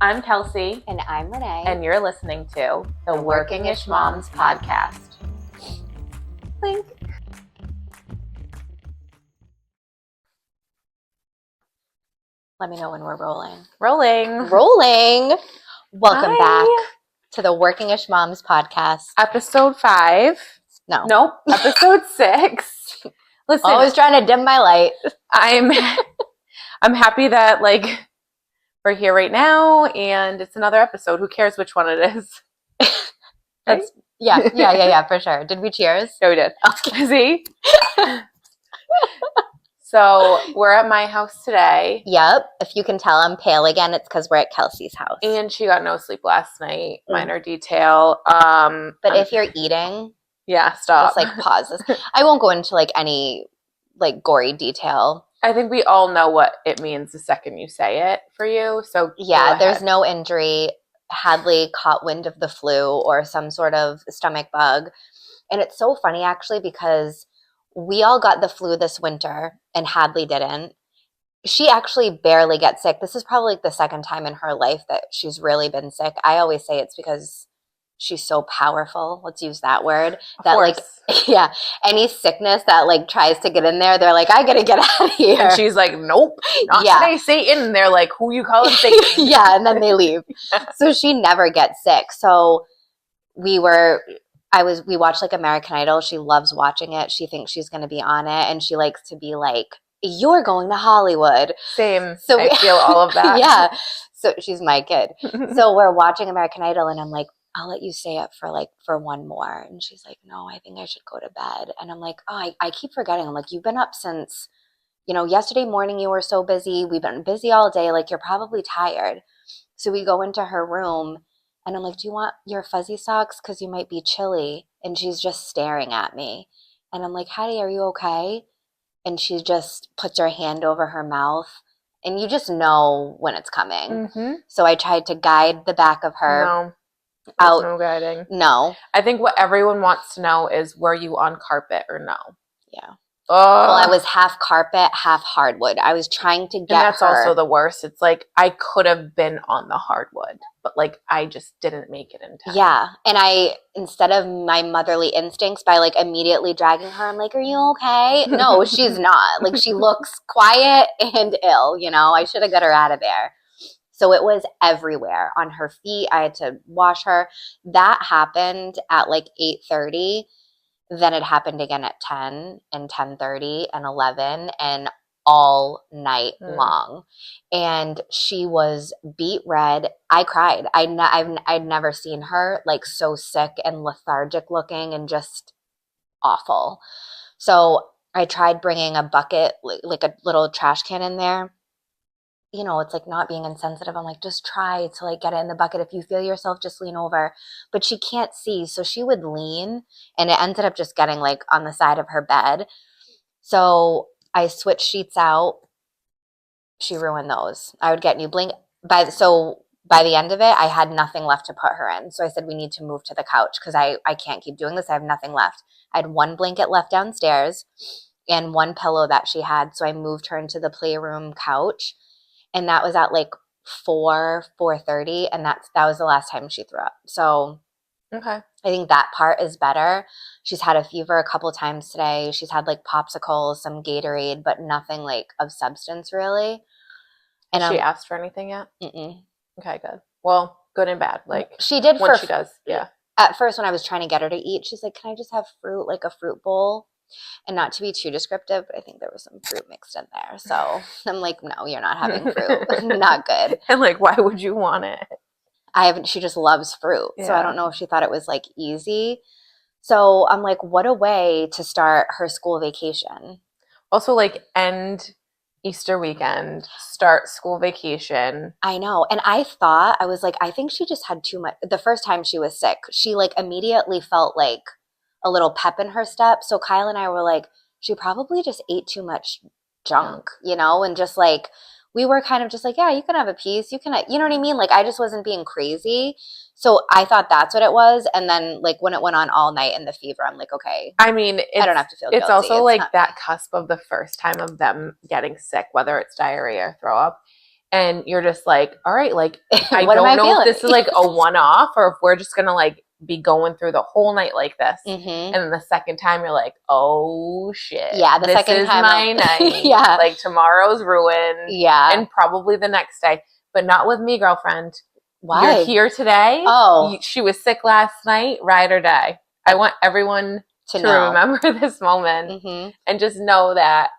I'm Kelsey. And I'm Renee. And you're listening to the Working-ish Moms Podcast. Link. Let me know when we're rolling. Rolling. Welcome back to the Working-ish Moms Podcast. Episode 5. No. Nope. Episode 6. Listen. Always trying to dim my light. I'm happy that we're here right now and it's another episode. Who cares which one it is? Right? Yeah, for sure. Did we cheers? Yeah, we did. Okay. See? So we're at my house today. Yep. If you can tell I'm pale again, it's because we're at Kelsey's house. And she got no sleep last night. Minor detail. But if you're eating, yeah, stop. just pause this. I won't go into any gory detail. I think we all know what it means the second you say it for you. So yeah, there's no injury. Hadley caught wind of the flu or some sort of stomach bug. And it's so funny actually because we all got the flu this winter and Hadley didn't. She actually barely gets sick. This is probably the second time in her life that she's really been sick. I always say it's because she's so powerful. Let's use that word. That any sickness that tries to get in there, they're like, I gotta get out of here. And she's like, nope, not today, Satan. And they're like, who you calling Satan? Yeah, and then they leave. So she never gets sick. So we watched American Idol. She loves watching it. She thinks she's gonna be on it, and she likes to be like, you're going to Hollywood. Same. So I feel all of that. Yeah. So she's my kid. So we're watching American Idol, and I'm like, I'll let you stay up for one more. And she's like, no, I think I should go to bed. And I'm like, oh, I keep forgetting. I'm like, you've been up since, yesterday morning you were so busy. We've been busy all day. You're probably tired. So we go into her room, and I'm like, do you want your fuzzy socks? Because you might be chilly. And she's just staring at me. And I'm like, Hattie, are you okay? And she just puts her hand over her mouth. And you just know when it's coming. Mm-hmm. So I tried to guide the back of her. No. Out. No guiding. No. I think what everyone wants to know is, were you on carpet or no? Yeah. Ugh. Well, I was half carpet, half hardwood. I was trying to get her. And that's also the worst. It's I could have been on the hardwood, but I just didn't make it in time. Yeah. And I, instead of my motherly instincts by immediately dragging her, I'm like, are you okay? No, she's not. She looks quiet and ill, I should have got her out of there. So it was everywhere on her feet. I had to wash her. That happened at 8:30. Then it happened again at 10 and 10:30 and 11 and all night long. And she was beet red. I cried. I'd never seen her so sick and lethargic looking and just awful. So I tried bringing a bucket, a little trash can in there. It's not being insensitive. I'm just try to get it in the bucket. If you feel yourself, just lean over. But she can't see. So she would lean, and it ended up just getting on the side of her bed. So I switched sheets out. She ruined those. I would get new blanket. By the end of it, I had nothing left to put her in. So I said, we need to move to the couch because I can't keep doing this. I have nothing left. I had one blanket left downstairs and one pillow that she had. So I moved her into the playroom couch. And that was at 4:30, and that was the last time she threw up. So okay, I think that part is better. She's had a fever a couple times today. She's had popsicles, some Gatorade, but nothing of substance really. And has she asked for anything yet? Mm-mm. Okay, good. Well, good and bad. She did when she does. Yeah. At first, when I was trying to get her to eat, she's like, "Can I just have fruit, a fruit bowl?" And not to be too descriptive, but I think there was some fruit mixed in there. So I'm like, no, you're not having fruit. Not good. And why would you want it? She just loves fruit. Yeah. So I don't know if she thought it was easy. So I'm like, what a way to start her school vacation. Also end Easter weekend, start school vacation. I know. And I was like, I think she just had too much. The first time she was sick, she immediately felt a little pep in her step. So Kyle and I were like, she probably just ate too much junk, and just we were kind of just yeah, you can have a piece. You can, you know what I mean? I just wasn't being crazy. So I thought that's what it was. And then when it went on all night and the fever, I'm like, okay. I mean, I don't have to feel guilty. It's also that cusp of the first time of them getting sick, whether it's diarrhea or throw up. and you're just like, all right, like I What am don't I know feeling? if this is like a one-off or if we're just gonna like be going through the whole night like this. Mm-hmm. And then the second time you're like, oh shit. Yeah, the this second is time my night. Yeah. Like tomorrow's ruined. Yeah. And probably the next day. But not with me, girlfriend. Why? You're here today. Oh. She was sick last night, ride or die. I want everyone to remember this moment and just know that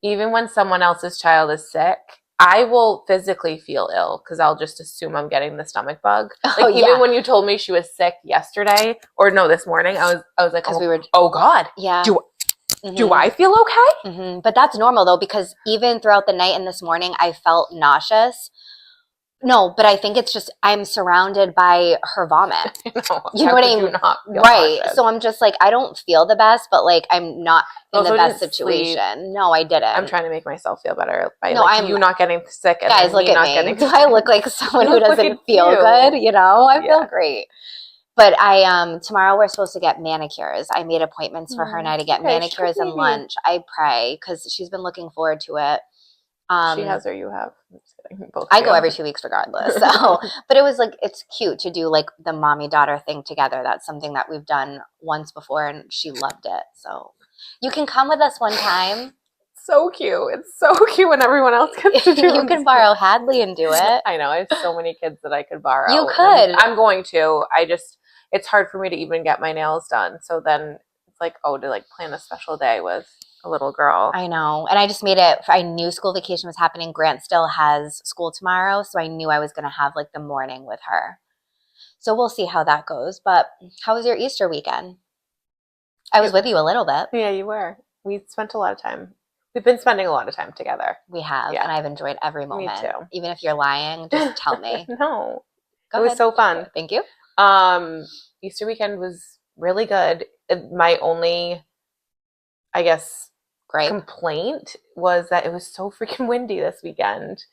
even when someone else's child is sick, I will physically feel ill because I'll just assume I'm getting the stomach bug. Like even when you told me she was sick yesterday, or no, this morning, I was like, oh God, yeah. Do I feel okay? But that's normal though, because even throughout the night and this morning, I felt nauseous. No, but I think it's just I'm surrounded by her vomit. You know what I mean? Right. Nauseous? So I'm just like, I don't feel the best, but like I'm not in the best situation. Sleep. No, I didn't. I'm trying to make myself feel better by you not getting sick and guys, look at me. Do I look like someone who doesn't feel good? You know, I feel great. But I tomorrow we're supposed to get manicures. I made appointments for her and I to get manicures and lunch. I pray because she's been looking forward to it. She has or you have? I'm just kidding. Both I go every 2 weeks regardless. So, but it was like, it's cute to do like the mommy-daughter thing together. That's something that we've done once before and she loved it. So you can come with us one time. So cute. It's so cute when everyone else gets to do it. You can borrow Hadley and do it. I know. I have so many kids that I could borrow. You could. I'm going to. It's hard for me to even get my nails done. So then it's like, to like plan a special day with a little girl. I know. And I just made it. I knew school vacation was happening. Grant still has school tomorrow. So I knew I was going to have like the morning with her. So we'll see how that goes. But how was your Easter weekend? I was with you a little bit. Yeah, you were. We spent a lot of time. We've been spending a lot of time together. We have. Yeah. And I've enjoyed every moment. Me too. Even if you're lying, just tell me. No. It was so fun. Thank you. Easter weekend was really good. My only, I guess, complaint was that it was so freaking windy this weekend.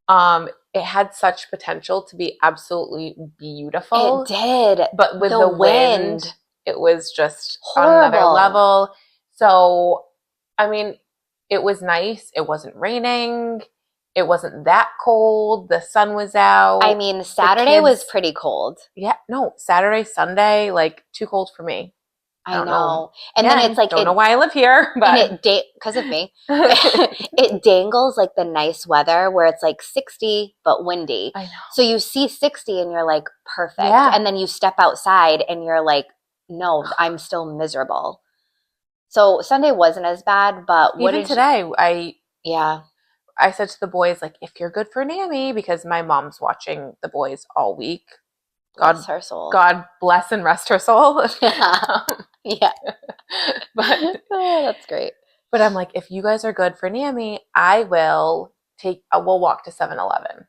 It had such potential to be absolutely beautiful. It did. But with the wind, it was just horrible. On another level. So, I mean, it was nice. It wasn't raining. It wasn't that cold. The sun was out. I mean, Saturday was pretty cold. Yeah. No, Saturday, Sunday, like too cold for me. I know. And then it's like, don't know why I live here, but because of me, it dangles like the nice weather where it's like 60 but windy. I know. So you see 60 and you're like, perfect. Yeah. And then you step outside and you're like, no, I'm still miserable. So Sunday wasn't as bad, but even today, I said to the boys, like, if you're good for NAMI, because my mom's watching the boys all week. Bless her soul. God bless and rest her soul. Yeah. But that's great. But I'm like, if you guys are good for NAMI, I will we'll walk to 7-Eleven,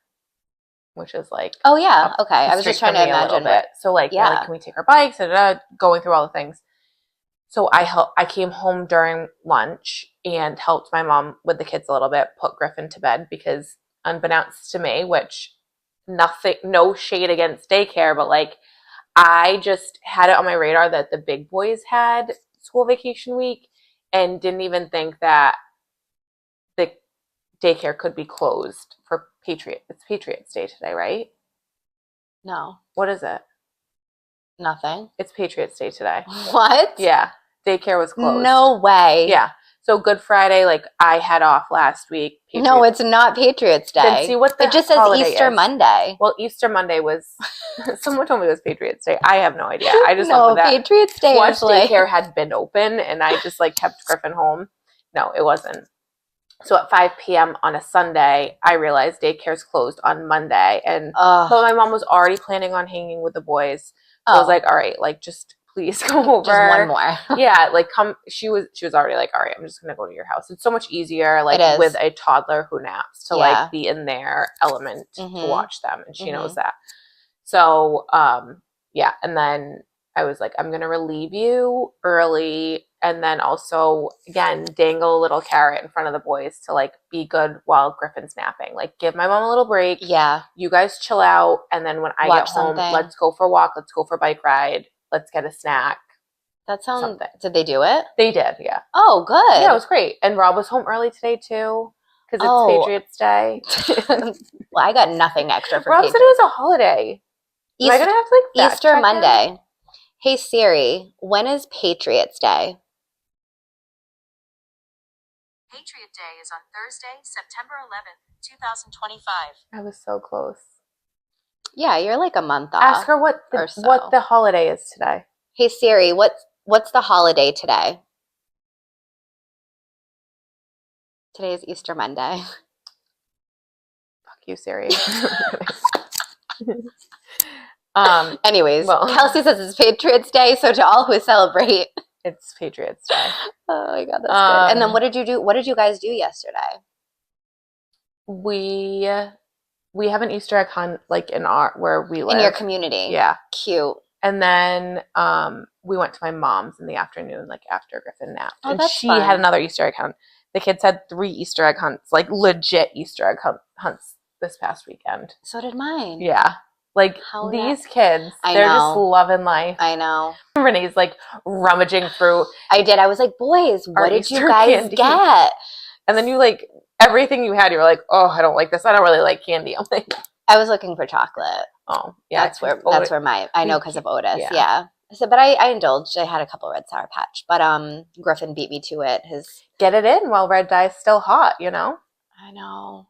which is like, oh yeah, okay. I was just trying to imagine it. So like, like, can we take our bikes? Going through all the things. So I came home during lunch and helped my mom with the kids a little bit, put Griffin to bed because unbeknownst to me, which no shade against daycare, but like I just had it on my radar that the big boys had school vacation week and didn't even think that the daycare could be closed for It's Patriots Day today, right? No. What is it? Nothing. It's Patriots Day today. What? Yeah. Daycare was closed. No way. Yeah. So Good Friday, like I had off last week. No, it's not Patriots Day. Then see what it just says Easter Monday. Well, Easter Monday was. Someone told me it was Patriots Day. I have no idea. I just know that Patriots Day. Once daycare had been open, and I just like kept Griffin home. No, it wasn't. So at 5 p.m. on a Sunday, I realized daycare's closed on Monday, and but my mom was already planning on hanging with the boys. So I was like, all right, like just. Please come over. Just one more. Yeah, like come. She was already like, all right, I'm just gonna go to your house. It's so much easier, like with a toddler who naps, to like be in their element to watch them, and she knows that. So, yeah, and then I was like, I'm gonna relieve you early, and then also again dangle a little carrot in front of the boys to like be good while Griffin's napping. Like give my mom a little break. Yeah, you guys chill out, and then when I get home, let's go for a walk. Let's go for a bike ride. Let's get a snack. That sounds something. Did they do it? They did, yeah. Oh, good. Yeah, it was great. And Rob was home early today too. because it's Oh. Patriots Day. Well, I got nothing extra for Rob said it Patriots. was a holiday. Am I gonna have to like fact Easter check him? Monday. Hey Siri, when is Patriots Day? Patriot Day is on Thursday, September 11th, 2025. I was so close. Yeah, you're like a month off. Ask her what the holiday is today. Hey Siri, what's the holiday today? Today is Easter Monday. Fuck you, Siri. Anyways, well. Kelsey says it's Patriots Day, so to all who celebrate, it's Patriots Day. Oh my god, that's good. And then what did you do? What did you guys do yesterday? We have an Easter egg hunt like in where we live. In your community. Yeah. Cute. And then we went to my mom's in the afternoon, like after Griffin napped. Oh, and that's she fun. had another Easter egg hunt. The kids had 3 Easter egg hunts, like legit Easter egg hunts this past weekend. So did mine. Yeah. Like these kids, they're just loving life. I know. Renee's like rummaging through. I did. I was like, boys, what did Easter you guys candy. get? And then you like everything you had, you were like, oh, I don't like this. I don't really like candy. I'm like, I was looking for chocolate. Oh, yeah. That's where I know because of Otis. Yeah. Yeah. So, but I indulged. I had a couple Red Sour Patch, but Griffin beat me to it. Get it in while red dye's still hot, you know? I know.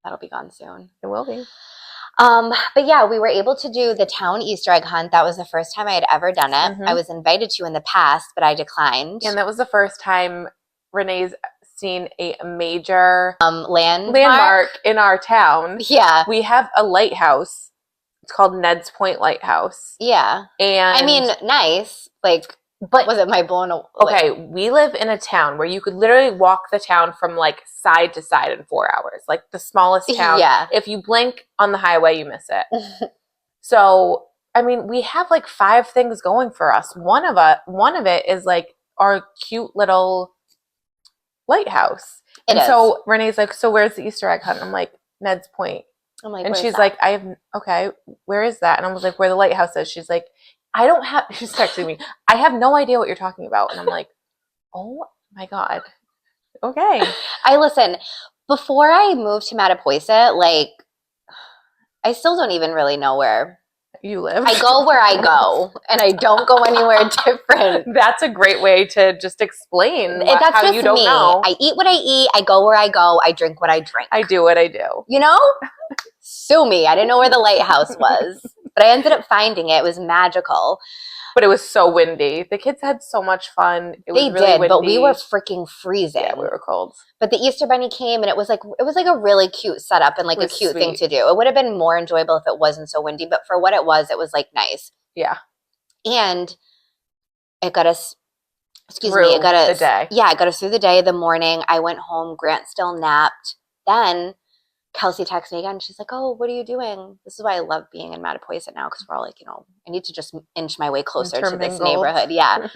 That'll be gone soon. It will be. But yeah, we were able to do the town Easter egg hunt. That was the first time I had ever done it. Mhm. I was invited to in the past, but I declined. And that was the first time Renee's seen a major landmark in our town. Yeah. We have a lighthouse. It's called Ned's Point Lighthouse. Yeah. And I mean, nice. Like, but was it my blown away? Okay, we live in a town where you could literally walk the town from like side to side in 4 hours. Like the smallest town. Yeah. If you blink on the highway, you miss it. So, I mean, we have like 5 things going for us. One of it is like our cute little lighthouse. So Renee's like, so where's the Easter egg hunt? I'm like, Ned's Point. I'm like, and she's like, okay, where is that? And I was like, where the lighthouse is. She's like, she's texting me, I have no idea what you're talking about. And I'm like, oh my God. Okay. Listen, before I moved to Mattapoisett, like, I still don't even really know where you live. I go where I go, and I don't go anywhere different. That's a great way to just explain That's how just you don't me. know. I eat what I eat. I go where I go. I drink what I drink. I do what I do. You know? Sue me. I didn't know where the lighthouse was, but I ended up finding it. It was magical. But it was so windy. The kids had so much fun. It was really windy. But we were freaking freezing. Yeah, we were cold. But the Easter Bunny came, and it was like a really cute setup and like a cute thing to do. It would have been more enjoyable if it wasn't so windy, but for what it was like nice. Yeah. And it got us the day. Yeah, it got us through the day, the morning. I went home. Grant still napped. Then Kelsey texted me again. She's like, oh, what are you doing? This is why I love being in Mattapoisett now, because we're all like, I need to just inch my way closer to this neighborhood. Yeah.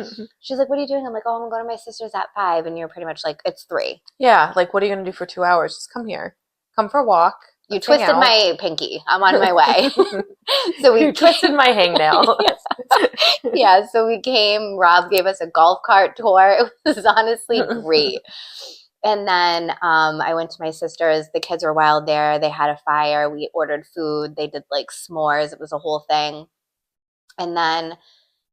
She's like, what are you doing? I'm like, oh, I'm going to my sister's at 5. And you're pretty much like, it's 3. Yeah. Like, what are you going to do for 2 hours? Just come here. Come for a walk. You twisted my pinky. I'm on my way. So you twisted my hangnail. Yeah. So we came. Rob gave us a golf cart tour. It was honestly great. And then I went to my sister's. The kids were wild there. They had a fire. We ordered food. They did like s'mores. It was a whole thing. And then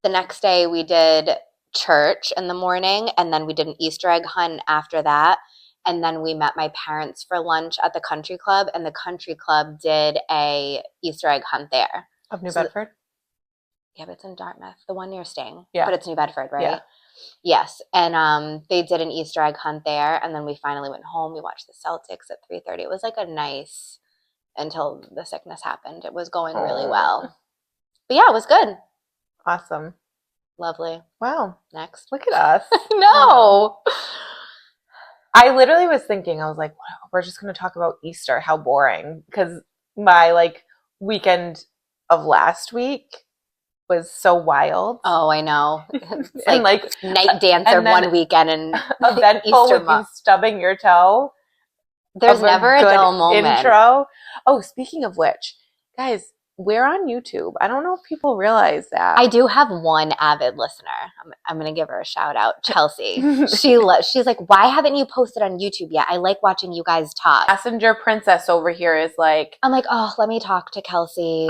the next day we did church in the morning. And then we did an Easter egg hunt after that. And then we met my parents for lunch at the country club. And the country club did a Easter egg hunt there. Of New Bedford? Yeah, but it's in Dartmouth. The one you're staying. Yeah. But it's New Bedford, right? Yeah. Yes, and they did an Easter egg hunt there, and then we finally went home. We watched the Celtics at 3:30. It was like a nice until the sickness happened. It was going really well, but yeah, it was good. Awesome, lovely. Wow, next, look at us. No, I literally was thinking, I was like, wow, we're just going to talk about Easter. How boring! Because my like weekend of last week was so wild. Oh, I know. It's like night dancer and one weekend and eventful with you stubbing your toe. There's never a dull moment. Intro. Oh, speaking of which, guys, we're on YouTube. I don't know if people realize that. I do have one avid listener. I'm going to give her a shout out, Chelsea. She's like, why haven't you posted on YouTube yet? I like watching you guys talk. Passenger Princess over here is like, I'm like, oh, let me talk to Kelsey.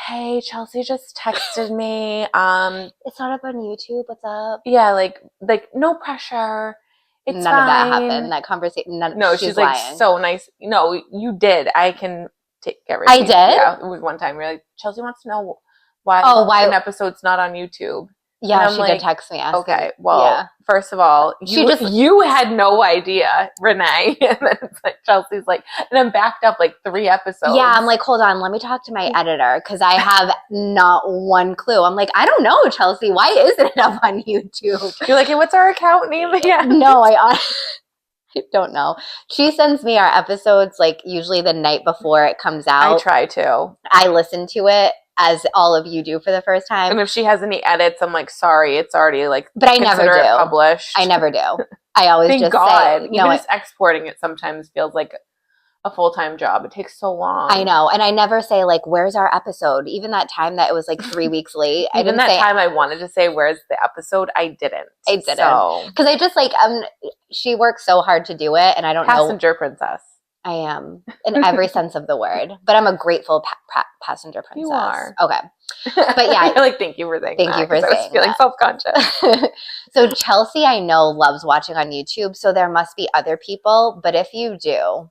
hey, Chelsea just texted me. It's not up on YouTube. What's up? Yeah, like no pressure. It's None of that fine. happened. That conversation. No, she's like lying. so nice. No, you did. I can take everything. I did? Yeah, it was one time. You're like, Chelsea wants to know why an episode's not on YouTube. Yeah, she did text me asking. Okay, well, first of all, you had no idea, Renee. And then it's like Chelsea's like, and I'm backed up like 3 episodes. Yeah, I'm like, hold on, let me talk to my editor because I have not one clue. I'm like, I don't know, Chelsea, why isn't it up on YouTube? You're like, hey, what's our account name? Yeah. No, I don't know. She sends me our episodes like usually the night before it comes out. I try to. I listen to it as all of you do for the first time. And if she has any edits, I'm like, sorry, it's already like, but I never do. Published. I never do. I always Thank just God. say, no. Even just exporting it sometimes feels like a full-time job. It takes so long. I know. And I never say like, where's our episode? Even that time that it was like 3 weeks late. Even that time I wanted to say, where's the episode? I didn't. Because I just like, she works so hard to do it. And I don't know. Passenger princess. I am in every sense of the word, but I'm a grateful passenger princess. You are. Okay. But yeah. You're like, thank you for saying that. Thank you for saying I was feeling self-conscious. So Chelsea, I know, loves watching on YouTube. So there must be other people. But if you do,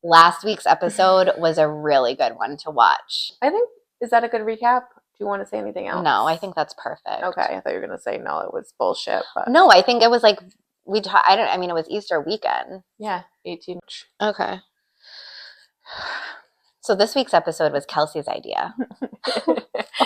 last week's episode was a really good one to watch. I think, is that a good recap? Do you want to say anything else? No, I think that's perfect. Okay. I thought you were going to say, no, it was bullshit. But no, I think it was like, it was Easter weekend. Yeah. 18. Okay. So this week's episode was Kelsey's idea.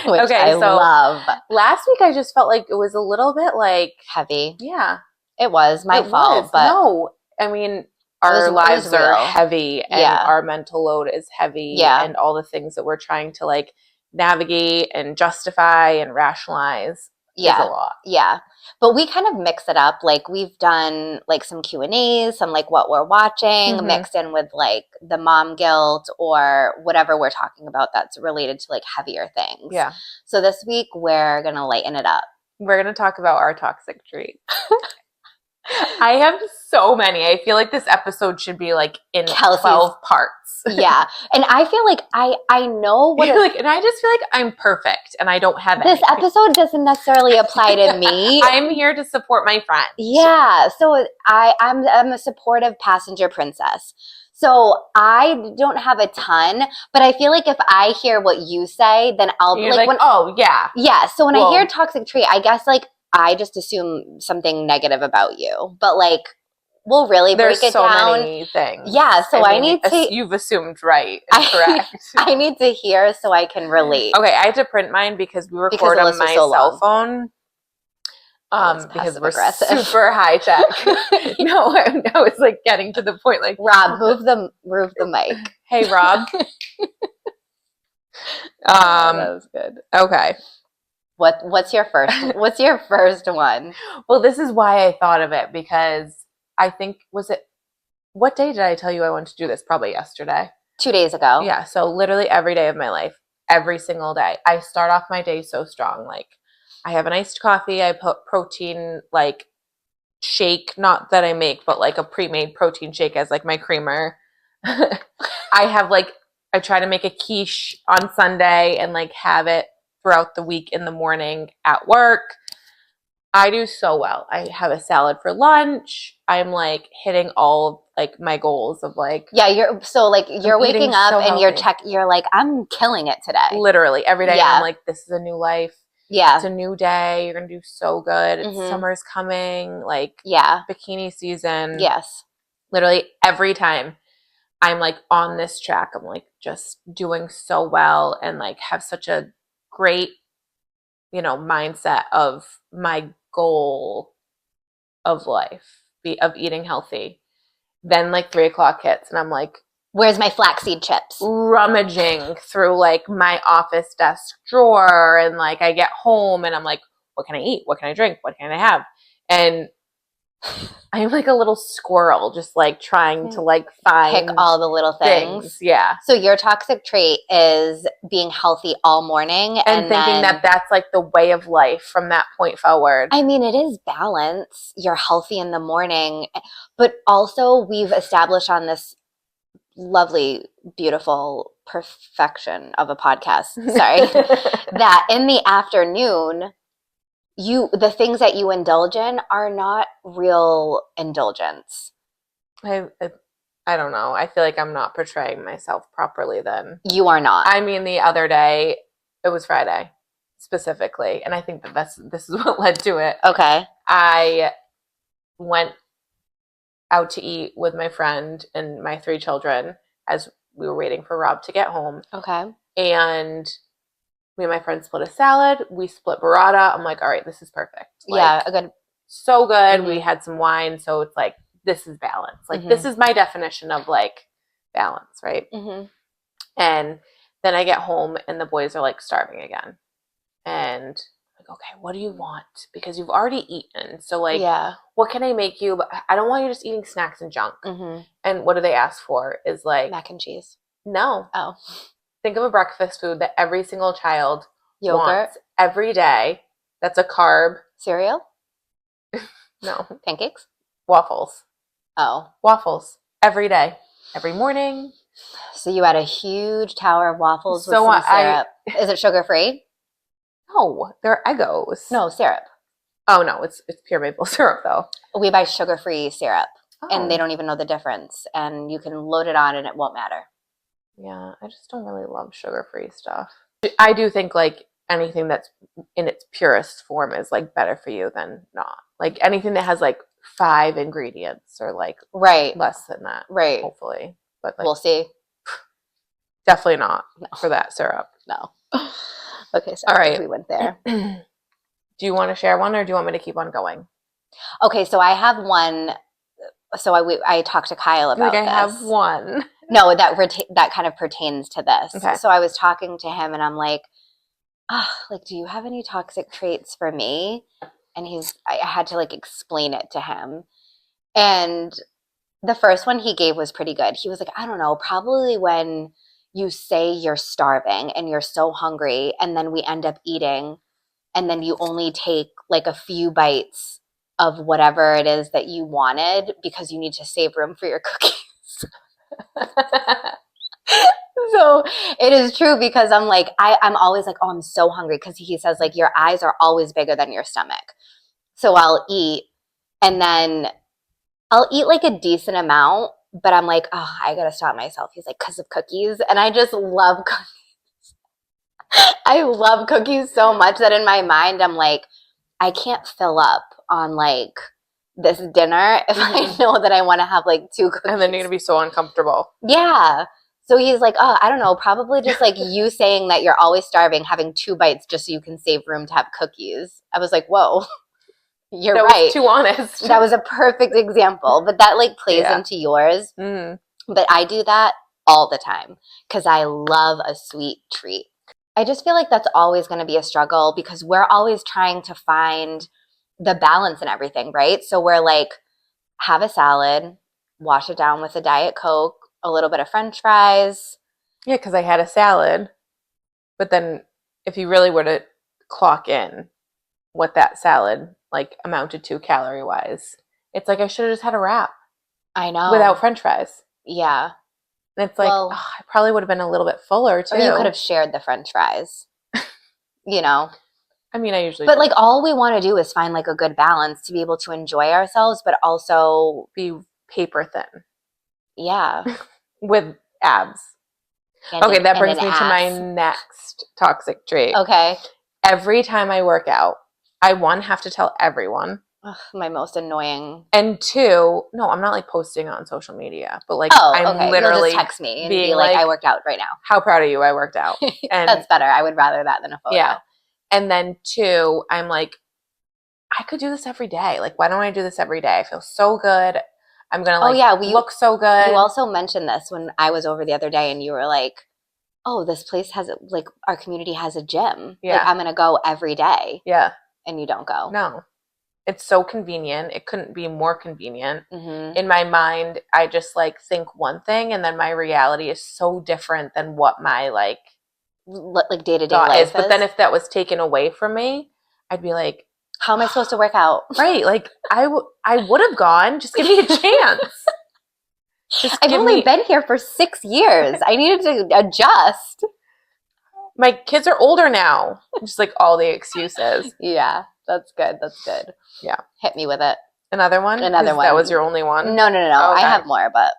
Which I love. Last week I just felt like it was a little bit like heavy. Yeah. It was my fault. But no, I mean, our lives are heavy and our mental load is heavy and all the things that we're trying to like navigate and justify and rationalize is a lot. Yeah. But we kind of mix it up. Like we've done like some Q&As, some like what we're watching mixed in with like the mom guilt or whatever we're talking about that's related to like heavier things. Yeah. So this week we're going to lighten it up. We're going to talk about our toxic trait. I have so many. I feel like this episode should be like in 12 parts. Yeah. And I feel like I know what and I just feel like I'm perfect and I don't have this anything. Episode doesn't necessarily apply to me. I'm here to support my friend. Yeah. So I'm a supportive passenger princess. So I don't have a ton, but I feel like if I hear what you say, then I'll be like, oh yeah. Yeah. So when I hear toxic trait, I guess like I just assume something negative about you. But like we'll really break it down. There's so many things. Yeah, so I need to... You've assumed right and correct. I need to hear so I can relate. Okay, I had to print mine because we record on my cell phone. Because we're super high tech. No, I was like getting to the point like... Rob, move the mic. Hey, Rob. That was good. Okay. What's your first one? Well, this is why I thought of it because I think, what day did I tell you I wanted to do this? Probably yesterday. 2 days ago. Yeah. So literally every day of my life, every single day, I start off my day so strong. Like I have an iced coffee. I put protein like shake, not that I make, but like a pre-made protein shake as like my creamer. I try to make a quiche on Sunday and like have it throughout the week in the morning at work. I do so well. I have a salad for lunch. I'm like hitting all of like my goals of like you're waking up and you're like I'm killing it today. Literally every day I'm like this is a new life. Yeah. It's a new day. You're going to do so good. It's summer's coming, like bikini season. Yes. Literally every time I'm like on this track, I'm like just doing so well and like have such a great mindset of my goal of life, of eating healthy. Then like 3:00 hits and I'm like, where's my flaxseed chips? Rummaging through like my office desk drawer and like I get home and I'm like, what can I eat? What can I drink? What can I have? And I'm like a little squirrel, just like trying to like Pick find all the little things. Yeah. So your toxic trait is being healthy all morning And thinking then, that that's like the way of life from that point forward. I mean, it is balance. You're healthy in the morning, but also we've established on this lovely, beautiful perfection of a podcast, sorry, that in the afternoon, the things that you indulge in are not real indulgence. I don't know. I feel like I'm not portraying myself properly then. You are not. I mean, the other day, it was Friday specifically, and I think that this is what led to it. Okay. I went out to eat with my friend and my 3 children as we were waiting for Rob to get home. Okay. And me and my friend split a salad. We split burrata. I'm like, all right, this is perfect. Like, Yeah, a good. So good. Mhm. We had some wine, so it's like, this is balance. Like, Mhm. this is my definition of like balance, right? Mm-hmm. And then I get home and the boys are like starving again. And I'm like, okay, what do you want? Because you've already eaten. So like, Yeah. what can I make you? But I don't want you just eating snacks and junk. Mm-hmm. And what do they ask for? Is like Mac and cheese. no. Oh. Think of a breakfast food that every single child Yogurt. wants every day. That's a carb. Cereal. No. Pancakes. Waffles. Oh. Waffles. Every day. Every morning. So you had a huge tower of waffles with So some syrup. Is it sugar free? No, they're Eggos. No, syrup. Oh no, it's pure maple syrup though. We buy sugar free syrup, Oh. and they don't even know the difference. And you can load it on, and it won't matter. Yeah, I just don't really love sugar-free stuff. I do think like anything that's in its purest form is like better for you than not. Like anything that has like 5 ingredients or like Right. less than that. Right. Hopefully. But like, We'll see. definitely not for that syrup. No. Okay, so all right. we went there. Do you want to share one or do you want me to keep on going? Okay, so I have one. So I talked to Kyle about I this. have one. No, that kind of pertains to this. Okay. So I was talking to him, and I'm like, like, do you have any toxic traits for me? And I had to like explain it to him. And the first one he gave was pretty good. He was like, I don't know, probably when you say you're starving and you're so hungry, and then we end up eating, and then you only take like a few bites of whatever it is that you wanted because you need to save room for your cookies. So it is true because I'm like, I'm always like, oh, I'm so hungry, because he says like your eyes are always bigger than your stomach. So I'll eat, and then I'll eat like a decent amount, but I'm like, oh, I gotta stop myself. He's like, because of cookies. And I just love cookies. I love cookies so much that in my mind, I'm like, I can't fill up on like this dinner if I know that I want to have like 2 cookies. And then you're going to be so uncomfortable. Yeah. So he's like, oh, I don't know, probably just like you saying that you're always starving, having 2 bites just so you can save room to have cookies. I was like, whoa, you're that right. Was too honest. That was a perfect example, but that like plays into yours. Mm. But I do that all the time because I love a sweet treat. I just feel like that's always going to be a struggle because we're always trying to find the balance in everything, right? So we're like, have a salad, wash it down with a Diet Coke, a little bit of French fries. Yeah, because I had a salad. But then if you really were to clock in what that salad like amounted to calorie-wise, it's like I should have just had a wrap. I know. Without French fries. Yeah. And it's like, I probably would have been a little bit fuller too. Or you could have shared the French fries. You know? I mean, I usually But like all we want to do is find like a good balance to be able to enjoy ourselves, but also be paper thin. Yeah. With abs. Okay, that brings me to my next toxic trait. Okay. Every time I work out, I, 1, have to tell everyone. Ugh, my most annoying. And 2, no, I'm not like posting on social media, but like I'm literally you'll just text me and be like, I worked out right now. How proud of you, I worked out. And that's better. I would rather that than a photo. Yeah. And then 2, I'm like, I could do this every day. Like, why don't I do this every day? I feel so good. I'm going to look so good. You also mentioned this when I was over the other day and you were like, oh, this place has like our community has a gym. Yeah. Like I'm going to go every day. Yeah. And you don't go. No. It's so convenient. It couldn't be more convenient. Mm-hmm. In my mind, I just like think one thing, and then my reality is so different than what my like Like day-to-day thought is. life But is. then if that was taken away from me, I'd be like, How am I supposed to work out? right, like I would have gone. Just give me a chance. Just I've give only me. been here for 6 years. I needed to adjust. My kids are older now. Just like all the excuses. Yeah, that's good. That's good. Yeah. Hit me with it. Another one? Another 'Cause one. that was your only one? No. I Okay. have more, but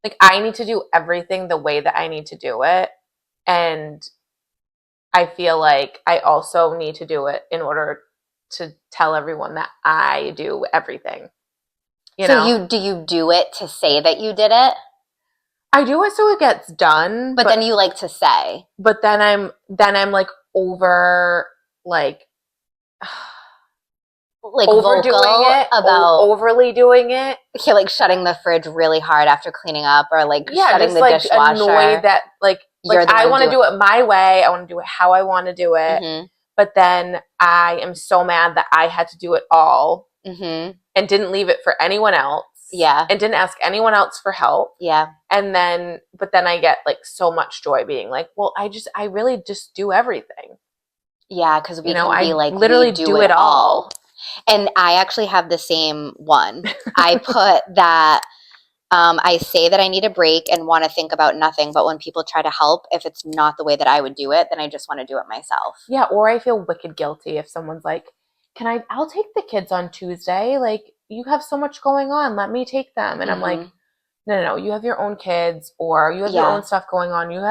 Like I need to do everything the way that I need to do it. And I feel like I also need to do it in order to tell everyone that I do everything. You know? so do you do it to say that you did it? I do it so it gets done, But then you like to say. but then I'm like over like Like overdoing vocal it, about overly doing it. you're like shutting the fridge really hard after cleaning up, or like Yeah, shutting just the like dishwasher. annoyed that like You're the I one want to doing- do it my way. I want to do it how I want to do it. Mm-hmm. But then I am so mad that I had to do it all Mm-hmm. and didn't leave it for anyone else. Yeah. And didn't ask anyone else for help. Yeah. And then, but then I get like so much joy being like, well, I really just do everything. Yeah, because we can be I like, literally we do it all. And I actually have the same one. I put that I say that I need a break and want to think about nothing, but when people try to help, if it's not the way that I would do it, then I just want to do it myself. Yeah, or I feel wicked guilty if someone's like, I'll take the kids on Tuesday. Like, you have so much going on. Let me take them. And I'm like, no, you have your own kids or you have your own stuff going on. You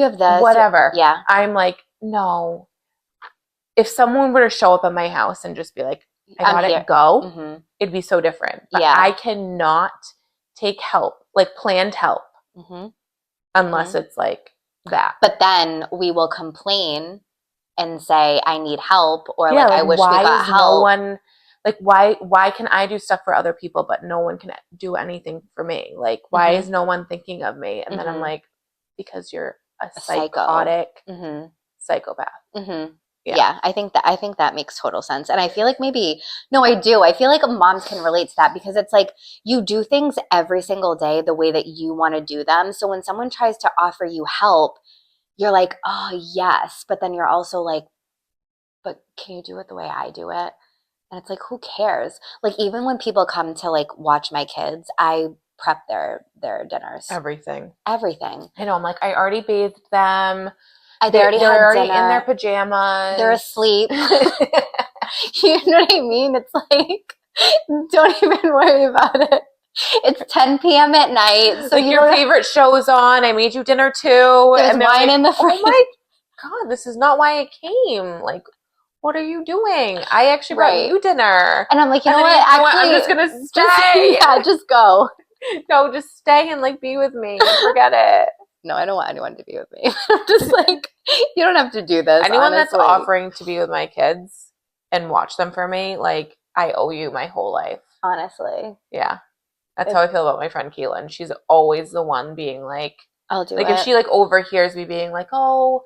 have this. Whatever. Yeah. I'm like, no. If someone were to show up at my house and just be like, I got it, go, it'd be so different. But I cannot take help, like planned help, unless it's like that. But then we will complain and say, I need help, or Yeah, like, I wish we got help. No one, like, why can I do stuff for other people, but no one can do anything for me? Like, why is no one thinking of me? And then I'm like, because you're a psychotic psychopath. Yeah, I think that makes total sense. And I feel like I do. I feel like moms can relate to that because it's like you do things every single day the way that you want to do them. So when someone tries to offer you help, you're like, oh, yes. But then you're also like, but can you do it the way I do it? And it's like, who cares? Like, even when people come to like watch my kids, I prep their dinners. Everything. I know. I'm like, I already bathed them. They're already in their pajamas. They're asleep. You know what I mean? It's like, don't even worry about it. It's 10 p.m. at night. So like your favorite show's on. I made you dinner too. There's wine in the fridge. Oh my God, this is not why I came. Like, what are you doing? I actually brought you dinner. And I'm like, you know what? I'm just going to stay. Just go. No, just stay and like be with me. Forget it. No, I don't want anyone to be with me. I'm just like, you don't have to do this. Anyone that's offering to be with my kids and watch them for me, like, I owe you my whole life. Honestly. Yeah. That's how I feel about my friend Keelan. She's always the one being like, I'll do it. Like, if she like overhears me being like, oh,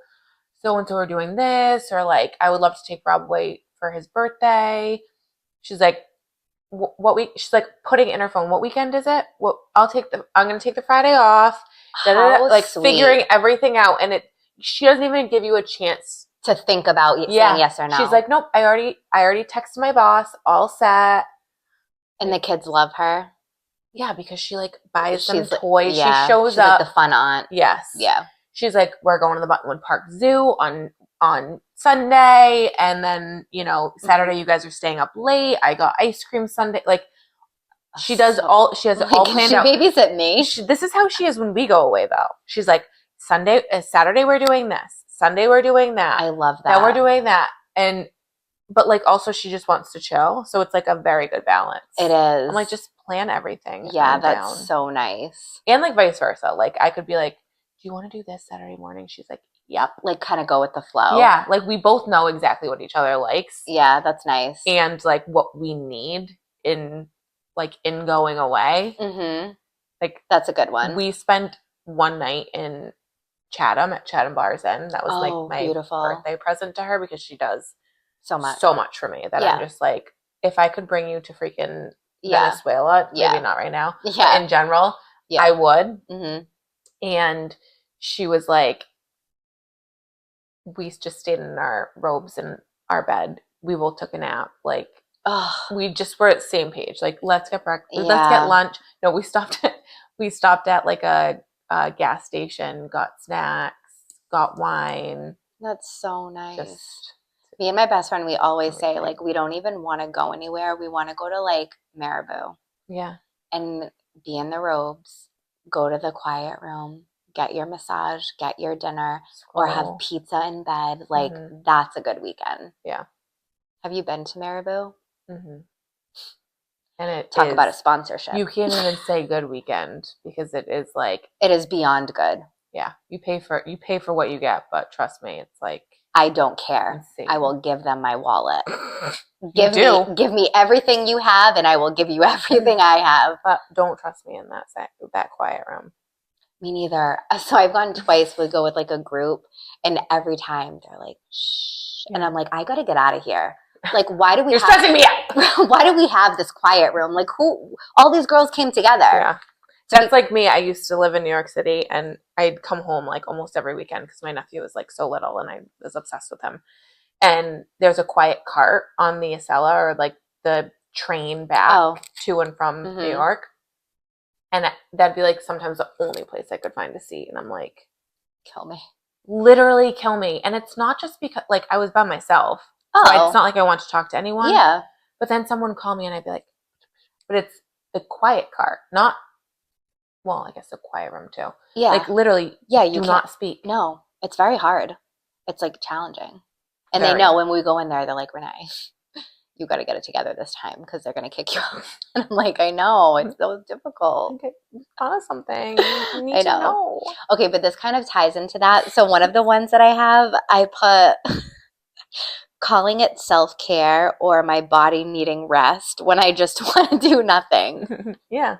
so-and-so are doing this, or like, I would love to take Rob away for his birthday. She's like, what week? She's like putting in her phone, what weekend is it? I'm going to take the Friday off. Like sweet. Figuring everything out. And she doesn't even give you a chance to think about saying yes or no. She's like, nope, I already texted my boss, all set. And the kids love her. Yeah, because she like buys them toys. Yeah, she shows she's up. Like the fun aunt. Yes. Yeah. She's like, we're going to the Buttonwood Park Zoo on Sunday, and then Saturday you guys are staying up late. I got ice cream Sunday. Like she has it all planned out. She babysit me. This is how she is when we go away though. She's like, Saturday we're doing this. Sunday we're doing that. I love that. Then we're doing that. But like also she just wants to chill. So it's like a very good balance. It is. I'm like, just plan everything. Yeah, that's so nice. And like vice versa. Like I could be like, do you want to do this Saturday morning? She's like, yep. Like kind of go with the flow. Yeah. Like we both know exactly what each other likes. Yeah, that's nice. And like what we need in going away. Mm-hmm. Like that's a good one. We spent one night in Chatham at Chatham Bars Inn. That was like my beautiful birthday present to her because she does so much. so much for me that Yeah. I'm just like, if I could bring you to freaking Yeah. Venezuela, Yeah. maybe not right now, Yeah. but in general, Yeah. I would. Mm-hmm. And she was like, we just stayed in our robes in our bed. We both took a nap. Like, Oh, we just were at the same page. Like, let's get breakfast. Let's yeah. get lunch. No, we stopped at like a gas station, got snacks, got wine. That's so nice. Just Me and my best friend, we always say, everything. like, we don't even want to go anywhere. We want to go to, like, Marabou Yeah. and be in the robes, go to the quiet room, get your massage, get your dinner, or have Scroll. pizza in bed. Like, Mhm. that's a good weekend. Yeah. Have you been to Marabou? Mm-hmm. And it Talk is, about a sponsorship. you can't even say good weekend because it is like, It is beyond good. yeah, you pay for what you get, but trust me, it's like I don't care. insane. I will give them my wallet. You do. Give me everything you have, and I will give you everything I have. But don't trust me in that quiet room. Me neither. So I've gone twice. We go with like a group, and every time they're like, "Shh," and Yeah. I'm like, "I got to get out of here." Like, why do we? You're have, stressing me out. Why do we have this quiet room? Like, who? All these girls came together. Yeah. That's like me. I used to live in New York City, and I'd come home like almost every weekend because my nephew was like so little, and I was obsessed with him. And there's a quiet cart on the Acela or like the train back to and from New York, and that'd be like sometimes the only place I could find a seat, and I'm like, kill me, literally kill me. And it's not just because like I was by myself, so it's not like I want to talk to anyone. Yeah, but then someone would call me, and I'd be like, but it's the quiet cart, not. Well, I guess a quiet room too. Yeah. Like literally, yeah, you do can't, not speak. No, it's very hard. It's like challenging. And Very. they know when we go in there, they're like, Renee, you got to get it together this time because they're going to kick you out. And I'm like, I know, it's so difficult. Okay, thought of something. You need I to know. Okay, but this kind of ties into that. So one of the ones that I have, I put calling it self-care or my body needing rest when I just want to do nothing. Yeah.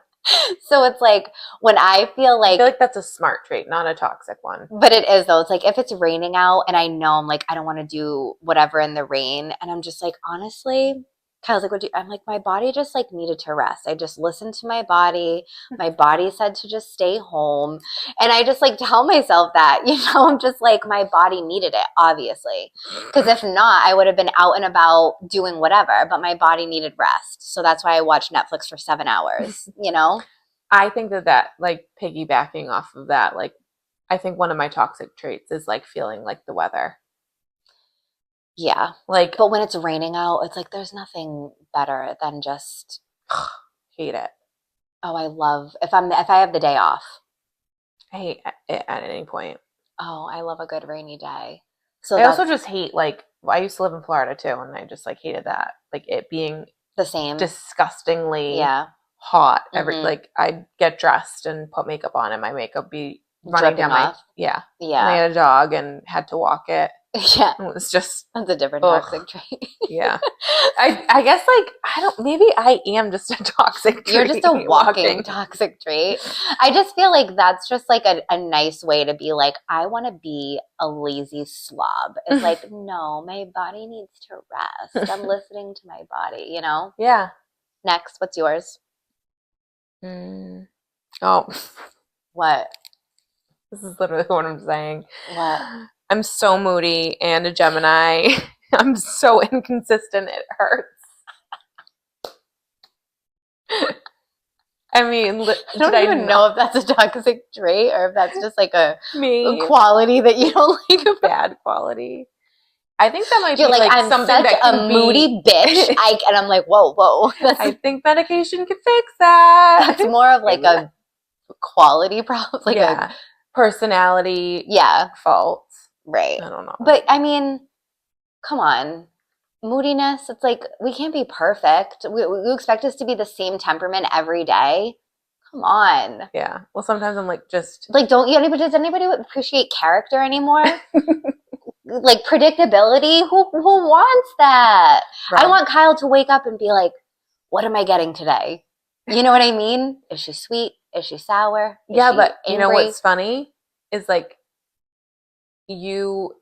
So it's like when I feel I feel like that's a smart trait, not a toxic one. but it is though. It's like if it's raining out and I know I'm like, I don't want to do whatever in the rain. And I'm just like, honestly, Kyle's like, I'm like, my body just like needed to rest. I just listened to my body. My body said to just stay home. And I just like tell myself that, I'm just like, my body needed it, obviously. Because if not, I would have been out and about doing whatever, but my body needed rest. So that's why I watched Netflix for 7 hours, I think that like piggybacking off of that, like I think one of my toxic traits is like feeling like the weather. Yeah. Like, but when it's raining out, it's like there's nothing better than just hate it. Oh, I love if I have the day off. I hate it at any point. Oh, I love a good rainy day. So I also just hate like I used to live in Florida too, and I just like hated that, like it being the same, disgustingly hot. Like I'd get dressed and put makeup on, and my makeup be running down my yeah. And I had a dog and had to walk it. Yeah, it was just that's a different toxic trait. Yeah, I guess like maybe I am just a toxic trait. You're just a walking toxic trait. I just feel like that's just like a nice way to be like, I want to be a lazy slob. It's like, no, my body needs to rest. I'm listening to my body, Yeah. Next, what's yours? Oh. What? This is literally what I'm saying. What? I'm so moody and a Gemini. I'm so inconsistent. It hurts. I mean, I don't even know if that's a toxic trait or if that's just like a quality that you don't like. A bad quality. I think that might be like I'm something such that can a moody bitch. And I'm like, whoa. I think medication can fix that. That's more of like a quality problem, like a personality fault. Right. I don't know. But I mean, come on. Moodiness, it's like we can't be perfect. We expect us to be the same temperament every day. Come on. Yeah. Well, sometimes I'm like just like does anybody appreciate character anymore? Like predictability? Who wants that? Right. I want Kyle to wake up and be like, what am I getting today? You know what I mean? Is she sweet? Is she sour? Is she but angry? You know what's funny is like you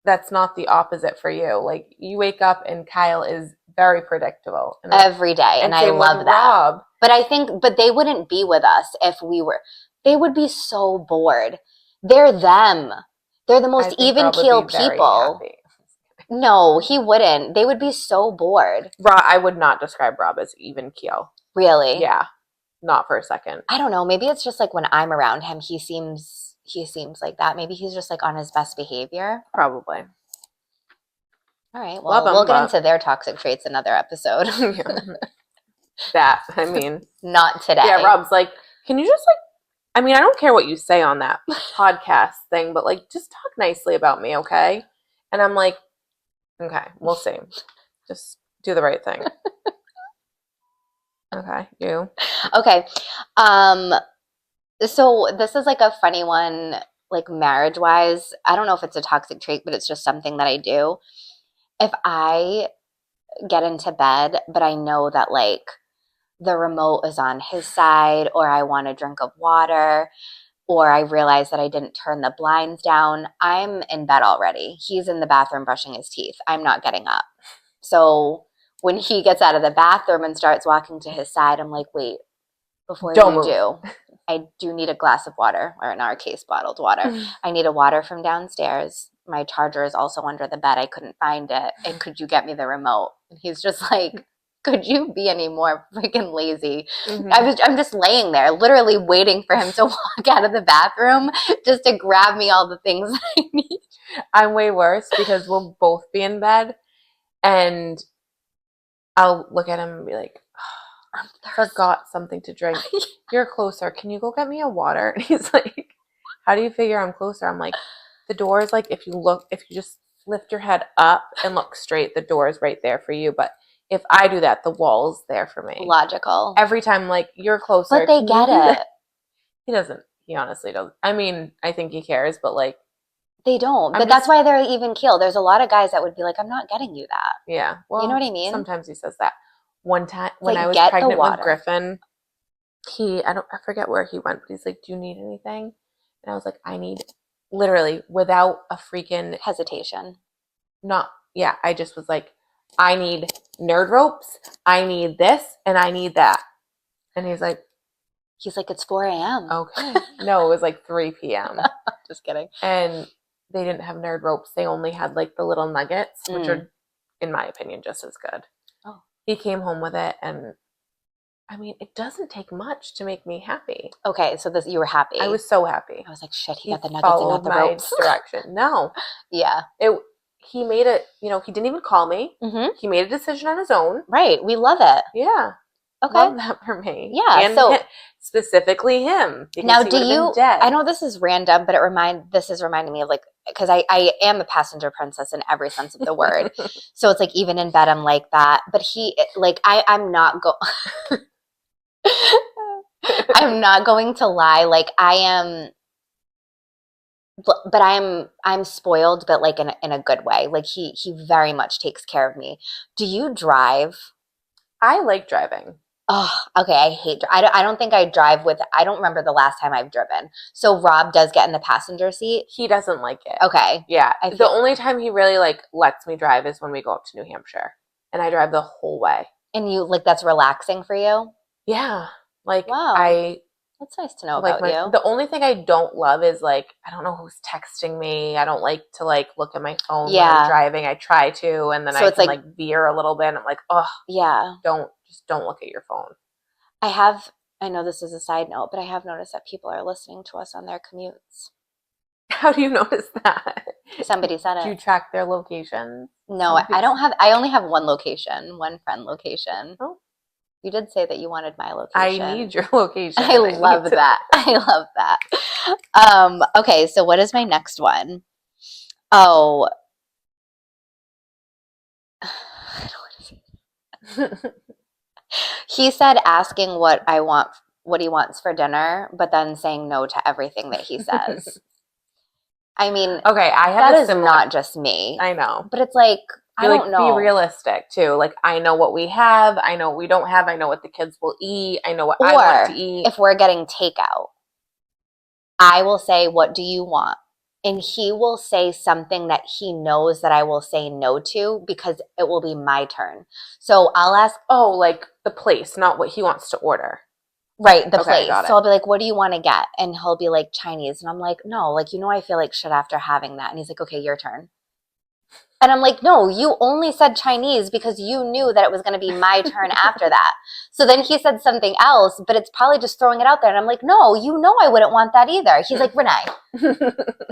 that's not the opposite for you. Like, you wake up and Kyle is very predictable. Every day. And I same love with that. Rob. But they wouldn't be with us if they would be so bored. They're them. They're the most even keel people. Happy. No, he wouldn't. They would be so bored. Rob, I would not describe Rob as even keel. Really? Yeah. Not for a second. I don't know. Maybe it's just like when I'm around him, he seems like that. Maybe he's just like on his best behavior. Probably. All right. Well, we'll get into their toxic traits another episode. That, I mean. Not today. Yeah, Rob's like, can you just like, I mean, I don't care what you say on that podcast thing, but like, just talk nicely about me, okay? And I'm like, okay, we'll see. Just do the right thing. Okay, you. Okay. So this is like a funny one, like marriage-wise. I don't know if it's a toxic trait, but it's just something that I do. If I get into bed, but I know that like the remote is on his side, or I want a drink of water, or I realize that I didn't turn the blinds down, I'm in bed already. He's in the bathroom brushing his teeth. I'm not getting up. So when he gets out of the bathroom and starts walking to his side, I'm like, wait, before Don't you move. do, I do need a glass of water, or in our case, bottled water. I need a water from downstairs. My charger is also under the bed. I couldn't find it. And could you get me the remote? And he's just like, could you be any more freaking lazy? I'm just laying there, literally waiting for him to walk out of the bathroom just to grab me all the things that I need. I'm way worse because we'll both be in bed and I'll look at him and be like, oh, I forgot something to drink. You're closer. Can you go get me a water? And he's like, how do you figure I'm closer? I'm like, the door is like, if you just lift your head up and look straight, the door is right there for you. But if I do that, the wall's there for me. Logical. Every time, like, you're closer. But they get it. He doesn't. He honestly doesn't. I mean, I think he cares, but like. They don't. But that's why they're even keel. There's a lot of guys that would be like, I'm not getting you that. Yeah. Well, you know what I mean? Sometimes he says that. One time when like, I was pregnant with Griffin, I forget where he went, but he's like, do you need anything? And I was like, I need, literally without a freaking hesitation. I just was like, I need nerd ropes, I need this, and I need that. And he's like, it's 4 a.m. Okay. No, it was like 3 p.m. Just kidding. And they didn't have nerd ropes. They only had like the little nuggets, which are, in my opinion, just as good. Oh. He came home with it, and I mean, it doesn't take much to make me happy. Okay, so you were happy. I was so happy. I was like, shit, he got the nuggets and not the ropes. Direction. No. Yeah. He made it, he didn't even call me. Mm-hmm. He made a decision on his own. Right. We love it. Yeah. Okay. Love that for me. Yeah. And specifically him. Now, do you, I know this is random, but this is reminding me of like, because I am a passenger princess in every sense of the word. So it's like, even in bed, I'm like that. But I'm not I'm not going to lie. Like, I am, but I'm spoiled, but like in a good way. Like he very much takes care of me. Do you drive? I like driving. Oh, okay. I don't think I drive I don't remember the last time I've driven. So Rob does get in the passenger seat. He doesn't like it. Okay. Yeah. The only time he really like lets me drive is when we go up to New Hampshire, and I drive the whole way. And you like, that's relaxing for you? Yeah. Like, wow. That's nice to know about you. The only thing I don't love is like, I don't know who's texting me. I don't like to like look at my phone when I'm driving. I try to, and then I can like veer a little bit. And I'm like, oh yeah, don't look at your phone. I know this is a side note, but I have noticed that people are listening to us on their commutes. How do you notice that? Somebody said it. Do you track their locations? No, I only have one location, one friend location. Oh. You did say that you wanted my location. I need your location. I love that. I love that. Okay, so what is my next one? Oh. I don't want to say. He said asking what he wants for dinner, but then saying no to everything that he says. I mean, okay, that is not just me. I know. But it's like, I don't know. Be realistic too. Like, I know what we have. I know what we don't have. I know what the kids will eat. I know what I want to eat. If we're getting takeout, I will say, what do you want? and he will say something that he knows that I will say no to because it will be my turn. So I'll ask, Oh, like the place, not what he wants to order. right, the Okay, place. got it. So I'll be like, what do you want to get? And he'll be like, Chinese. And I'm like, no, like, I feel like shit after having that. And he's like, okay, your turn. And I'm like, no, you only said Chinese because you knew that it was going to be my turn after that. So then he said something else, but it's probably just throwing it out there. And I'm like, no, I wouldn't want that either. He's like, Renee.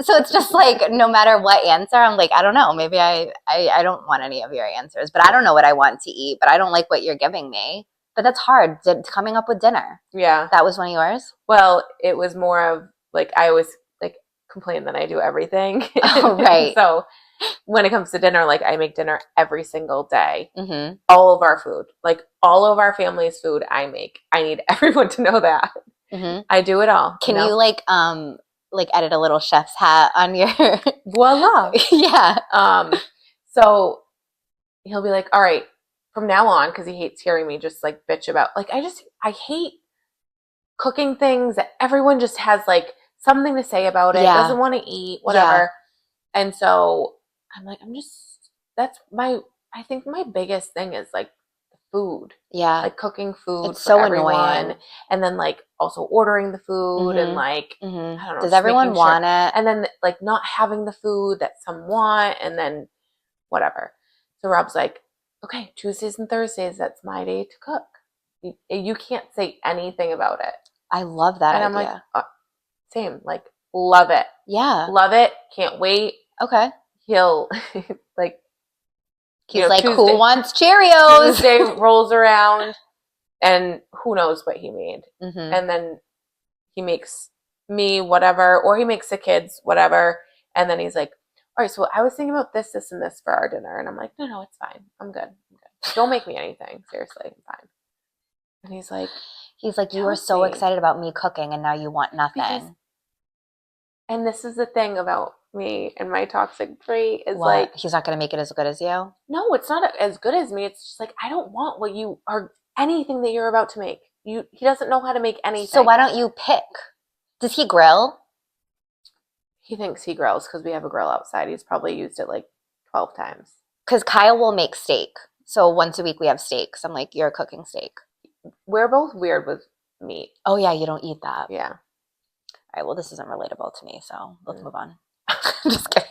So it's just like, no matter what answer, I'm like, I don't know. Maybe I don't want any of your answers, but I don't know what I want to eat, but I don't like what you're giving me. But that's hard, coming up with dinner. Yeah. That was one of yours? Well, it was more of like I always like complain that I do everything. Oh, right. So when it comes to dinner, like I make dinner every single day. Mm-hmm. All of our food, like all of our family's food, I make. I need everyone to know that. Mm-hmm. I do it all. Can you like edit a little chef's hat on your voila? Yeah. So he'll be like, all right, from now on, because he hates hearing me just like bitch about like I hate cooking things that everyone just has like something to say about it, doesn't want to eat, whatever. Yeah. And so I'm like, I think my biggest thing is like the food. Yeah. Like cooking food it's for so everyone. Annoying. And then like also ordering the food and like, I don't know. Does everyone want it? And then like not having the food that some want and then whatever. So Rob's like, okay, Tuesdays and Thursdays, that's my day to cook. You can't say anything about it. I love that and idea. I'm like, same, like, love it. Yeah. Love it. Can't wait. Okay. He'll, like, he's like, Tuesday, who wants Cheerios? Tuesday rolls around, and who knows what he made. Mm-hmm. And then he makes me whatever, or he makes the kids whatever, and then he's like, all right, so I was thinking about this, this, and this for our dinner. And I'm like, no, it's fine. I'm good. Don't make me anything. Seriously, I'm fine. And he's like, you were so excited about me cooking, and now you want nothing. And this is the thing about me and my toxic trait is what? Like, he's not going to make it as good as you? No, it's not as good as me. It's just like, I don't want what you are, anything that you're about to make. He doesn't know how to make anything. So why don't you pick? Does he grill? He thinks he grills because we have a grill outside. He's probably used it like 12 times. Because Kyle will make steak. So once a week we have steak. So I'm like, you're cooking steak. We're both weird with meat. Oh, yeah, you don't eat that. Yeah. All right, well, this isn't relatable to me, so let's move on. Just kidding.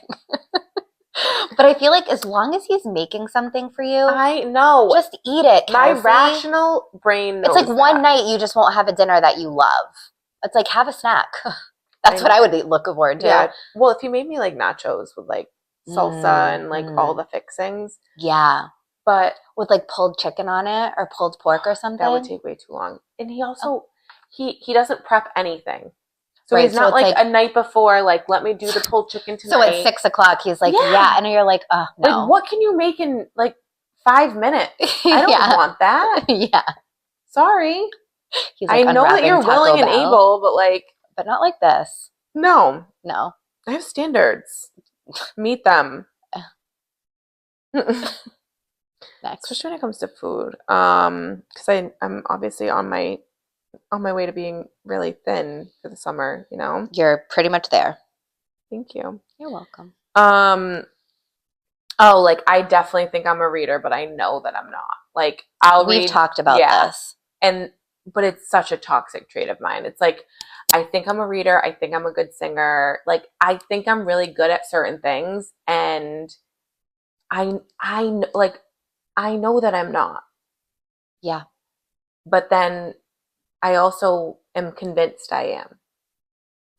But I feel like as long as he's making something for you, I know. Just eat it, Kelsey. My rational brain knows it's like one night you just won't have a dinner that you love. It's like, have a snack. That's what I would look forward to. Yeah. Well, if you made me like nachos with like salsa and like all the fixings. Yeah. But with like pulled chicken on it or pulled pork or something. That would take way too long. And he also, he doesn't prep anything. So he's not like a night before, like, let me do the pulled chicken tonight. So at 6 o'clock, he's like, yeah. And you're like, oh, no. Like, what can you make in like 5 minutes? I don't want that. Yeah. Sorry. He's like, I know that you're willing and able, but like. But not like this. No. No. I have standards. Meet them. Next. Especially when it comes to food. Because I'm obviously on my way to being really thin for the summer, you know? You're pretty much there. Thank you. You're welcome. Oh, like I definitely think I'm a reader, but I know that I'm not. Like We've talked about this. But it's such a toxic trait of mine. It's like I think I'm a reader, I think I'm a good singer. Like I think I'm really good at certain things, and I know that I'm not. Yeah. But then I also am convinced I am.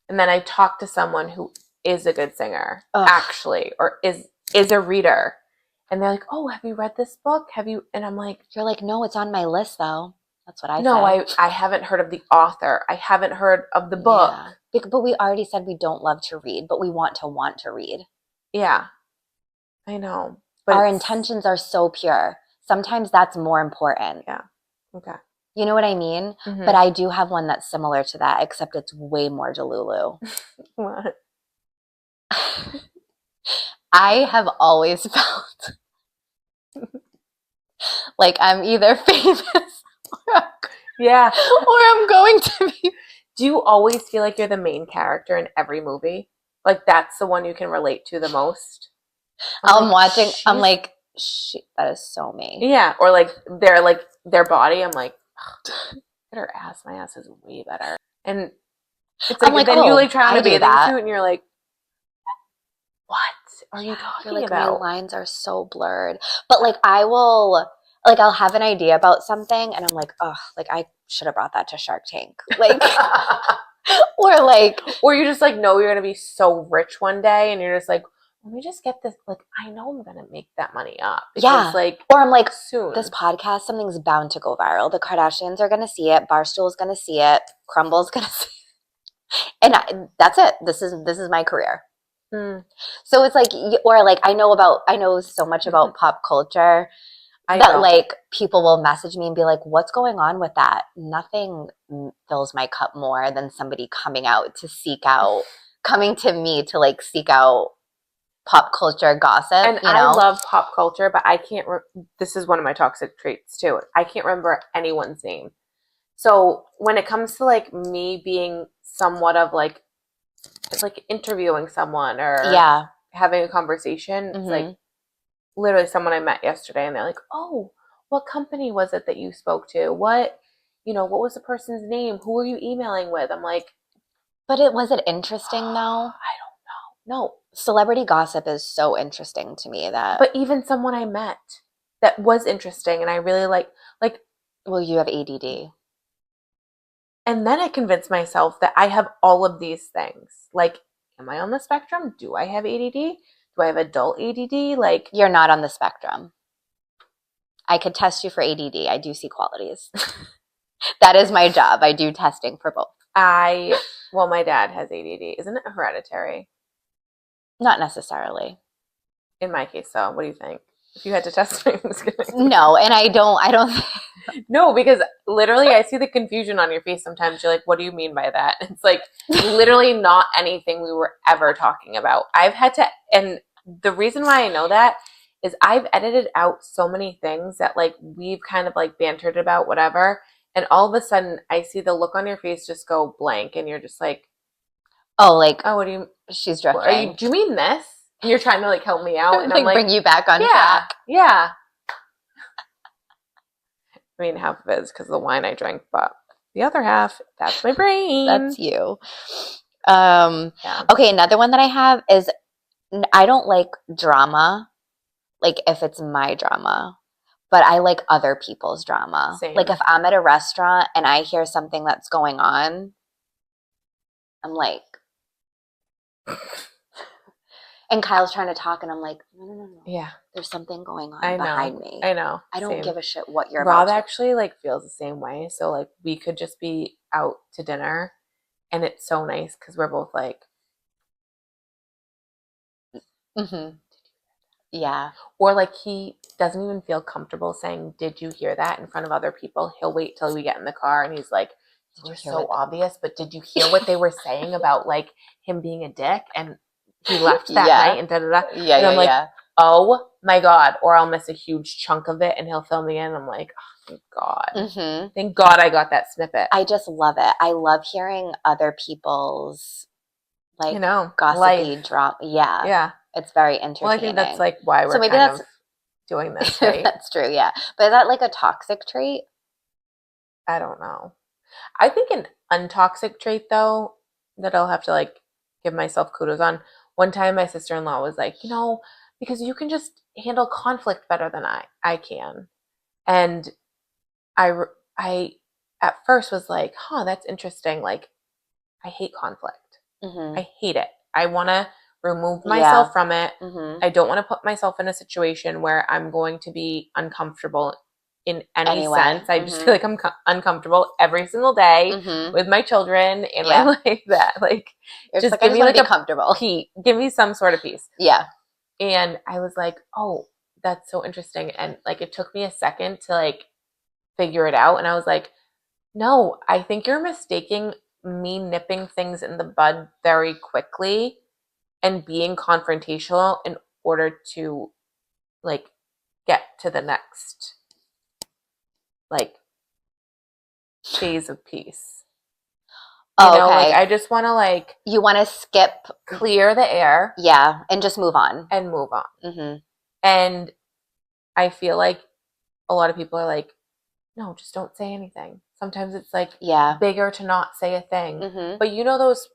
And then I talk to someone who is a good singer, actually, or is a reader. And they're like, oh, have you read this book? Have you? And I'm like, you're like, no, it's on my list though. That's what I say. No, I haven't heard of the author. I haven't heard of the book. Yeah. But we already said we don't love to read, but we want to read. Yeah. I know. But our intentions are so pure. Sometimes that's more important. Yeah. Okay. You know what I mean? Mm-hmm. But I do have one that's similar to that, except it's way more Delulu. What? I have always felt like I'm either famous or I'm going to be. Do you always feel like you're the main character in every movie? Like that's the one you can relate to the most. I'm watching. I'm she's- like, shit, that is so me. yeah, or like their body. I'm like, get her ass. My ass is way better. And it's I'm like like, then you oh, like try on I a do bathing that. suit and you're like, what are you You're talking like, about? my lines are so blurred. But like, I'll have an idea about something, and I'm like, oh, like I should have brought that to Shark Tank, like, or like, or you just like know you're gonna be so rich one day, and you're just like, let me just get this. Like I know I'm gonna make that money up because yeah. like Or I'm like, soon. this podcast, something's bound to go viral. The Kardashians are gonna see it. Barstool's gonna see it. Crumble's gonna see it. And that's it. This is my career. Mm, So it's like, or like, I know so much about pop culture I that don't. like people will message me and be like, what's going on with that? Nothing fills my cup more than somebody coming to me to like seek out pop culture gossip, And you I know? love pop culture, but I can't. This is one of my toxic traits too. I can't remember anyone's name. So when it comes to like me being somewhat of like interviewing someone or Yeah. having a conversation, it's like Mm-hmm. literally someone I met yesterday, and they're like, "Oh, what company was it that you spoke to? What was the person's name? Who were you emailing with?" I'm like, But was it interesting though? I don't know. No, Celebrity gossip is so interesting to me that, but even someone I met that was interesting, and I really like, well, you have ADD. and then I convinced myself that I have all of these things. Like, am I on the spectrum? Do I have ADD? Do I have adult ADD? Like, You're not on the spectrum. I could test you for ADD. I do see qualities. That is my job. I do testing for both. well, my dad has ADD. Isn't it hereditary? Not necessarily. In my case, so what do you think? If you had to test me, I'm just kidding. No, and I don't. No, because literally I see the confusion on your face sometimes. You're like, what do you mean by that? It's like literally not anything we were ever talking about. And the reason why I know that is I've edited out so many things that like we've kind of like bantered about whatever. And all of a sudden I see the look on your face just go blank and you're just like, Oh, like, oh, what do you, she's do you mean this? And you're trying to like help me out. And I'm like, bring you back on yeah, track. yeah. I mean, half of it is because of the wine I drank, but the other half, that's my brain. That's you. Yeah. Okay, another one that I have is I don't like drama, like if it's my drama, but I like other people's drama. Same. Like if I'm at a restaurant and I hear something that's going on, I'm like, and Kyle's trying to talk, and I'm like, no. Yeah. There's something going on I know. behind me. I know. I don't Same. give a shit what you're Rob about to. actually like feels the same way. So like we could just be out to dinner and it's so nice because we're both like, Mm-hmm. Yeah. or like he doesn't even feel comfortable saying, did you hear that in front of other people? He'll wait till we get in the car and he's like, Did you we're hear so what obvious, but did you hear what they were saying about like him being a dick and he left that Yeah. night and da da da. Yeah, And I'm yeah, like, yeah. oh my God. Or I'll miss a huge chunk of it and he'll fill me in. I'm like, oh, thank God. Mm-hmm. Thank God I got that snippet. I just love it. I love hearing other people's like gossipy life. drama. Yeah. Yeah. It's very entertaining. Well, I think that's like why we're So maybe kind that's of doing this, right? that's true, yeah. But is that like a toxic trait? I don't know. I think an untoxic trait though that I'll have to like give myself kudos on. One time my sister-in-law was like, because you can just handle conflict better than I can. And I at first was like, huh, that's interesting. Like I hate conflict. Mm-hmm. I hate it. I want to remove myself from it. Mm-hmm. I don't want to put myself in a situation where I'm going to be uncomfortable in any sense. I just feel like I'm uncomfortable every single day with my children and my life. That like, just give me like a comfortable. give me some sort of peace. Yeah. And I was like, oh, that's so interesting. And like, it took me a second to like figure it out. And I was like, no, I think you're mistaking me nipping things in the bud very quickly and being confrontational in order to like get to the next like phase of peace. You Oh, know, like okay. I just want to like You want to skip, clear the air yeah, and just move on. and move on. Mm-hmm. And I feel like a lot of people are like, no, just don't say anything. Sometimes it's like Yeah. bigger to not say a thing. Mm-hmm. But you know those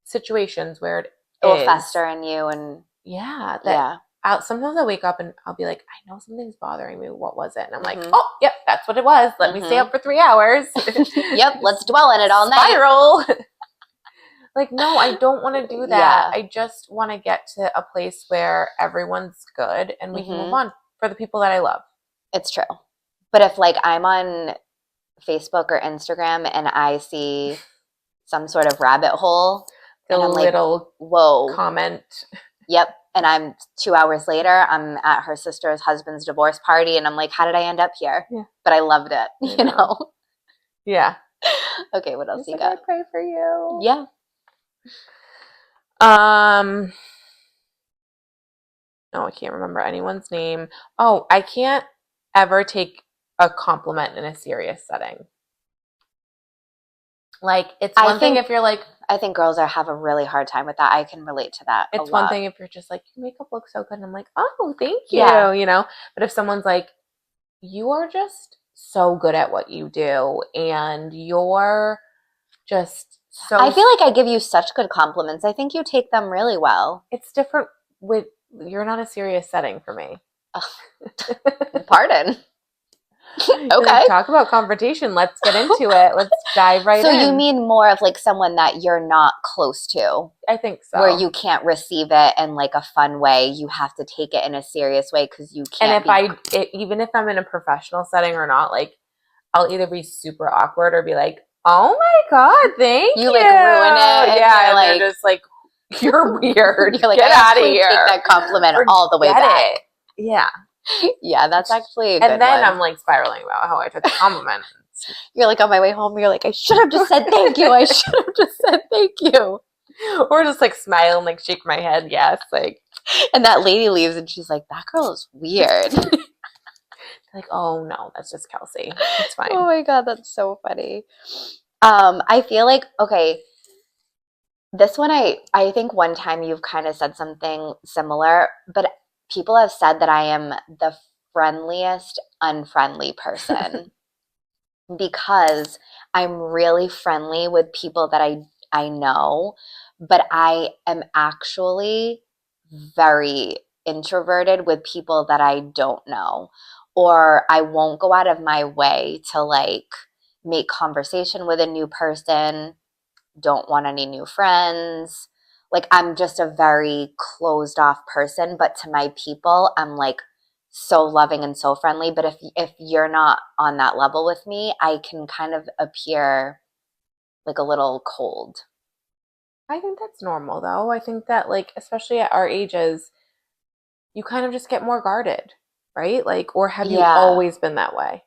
situations where it will is, fester in you, and yeah, that yeah. sometimes I wake up and I'll be like, I know something's bothering me. What was it? And I'm like, Mhm. oh, yep, that's what it was. Let me stay up for 3 hours. Yep, let's dwell in it all night. Spiral. Like, no, I don't want to do that. Yeah. I just want to get to a place where everyone's good and we can move on for the people that I love. It's true. But if like I'm on Facebook or Instagram and I see some sort of rabbit hole and I'm like, little whoa, comment. yep. And I'm 2 hours later, I'm at her sister's husband's divorce party and I'm like, how did I end up here? Yeah. But I loved it, you know? Yeah. Okay, what else It's you like, got? I pray for you. Yeah. No, I can't remember anyone's name. Oh, I can't ever take a compliment in a serious setting. Like, it's one thing if you're like, I think girls have a really hard time with that. I can relate to that a it's lot. one thing if you're just like, your makeup looks so good. And I'm like, oh, thank you. Yeah. You know? But if someone's like, you are just so good at what you do and you're just so I feel like I give you such good compliments. I think you take them really well. it's different with you're not a serious setting for me. Pardon. Okay. Okay. Talk about confrontation. Let's get into it. Let's dive right in. So you mean more of like someone that you're not close to, I think so. where you can't receive it in like a fun way. You have to take it in a serious way because you can't. And even if I'm in a professional setting or not, like I'll either be super awkward or be like, "Oh my god, thank you!" You like ruin it. Yeah, and they're just like, "You're weird. You're like, get out of here." Take that compliment all the way Forget back. it. Yeah. Yeah, that's actually a and good then one. I'm like spiraling about how I took the compliment. You're like on my way home. You're like, I should have just said thank you. I should have just said thank you. Or just like smile and like shake my head. Yes, like. And that lady leaves, and she's like, that girl is weird. Like, oh no, that's just Kelsey. It's fine. Oh my god, that's so funny. I feel like, okay, this one I think one time you've kind of said something similar, but people have said that I am the friendliest unfriendly person because I'm really friendly with people that I know, but I am actually very introverted with people that I don't know, or I won't go out of my way to like make conversation with a new person, don't want any new friends. Like I'm just a very closed off person, but to my people, I'm like so loving and so friendly. But if you're not on that level with me, I can kind of appear like a little cold. I think that's normal though. I think that like especially at our ages, you kind of just get more guarded, right? Like or have you always been that way?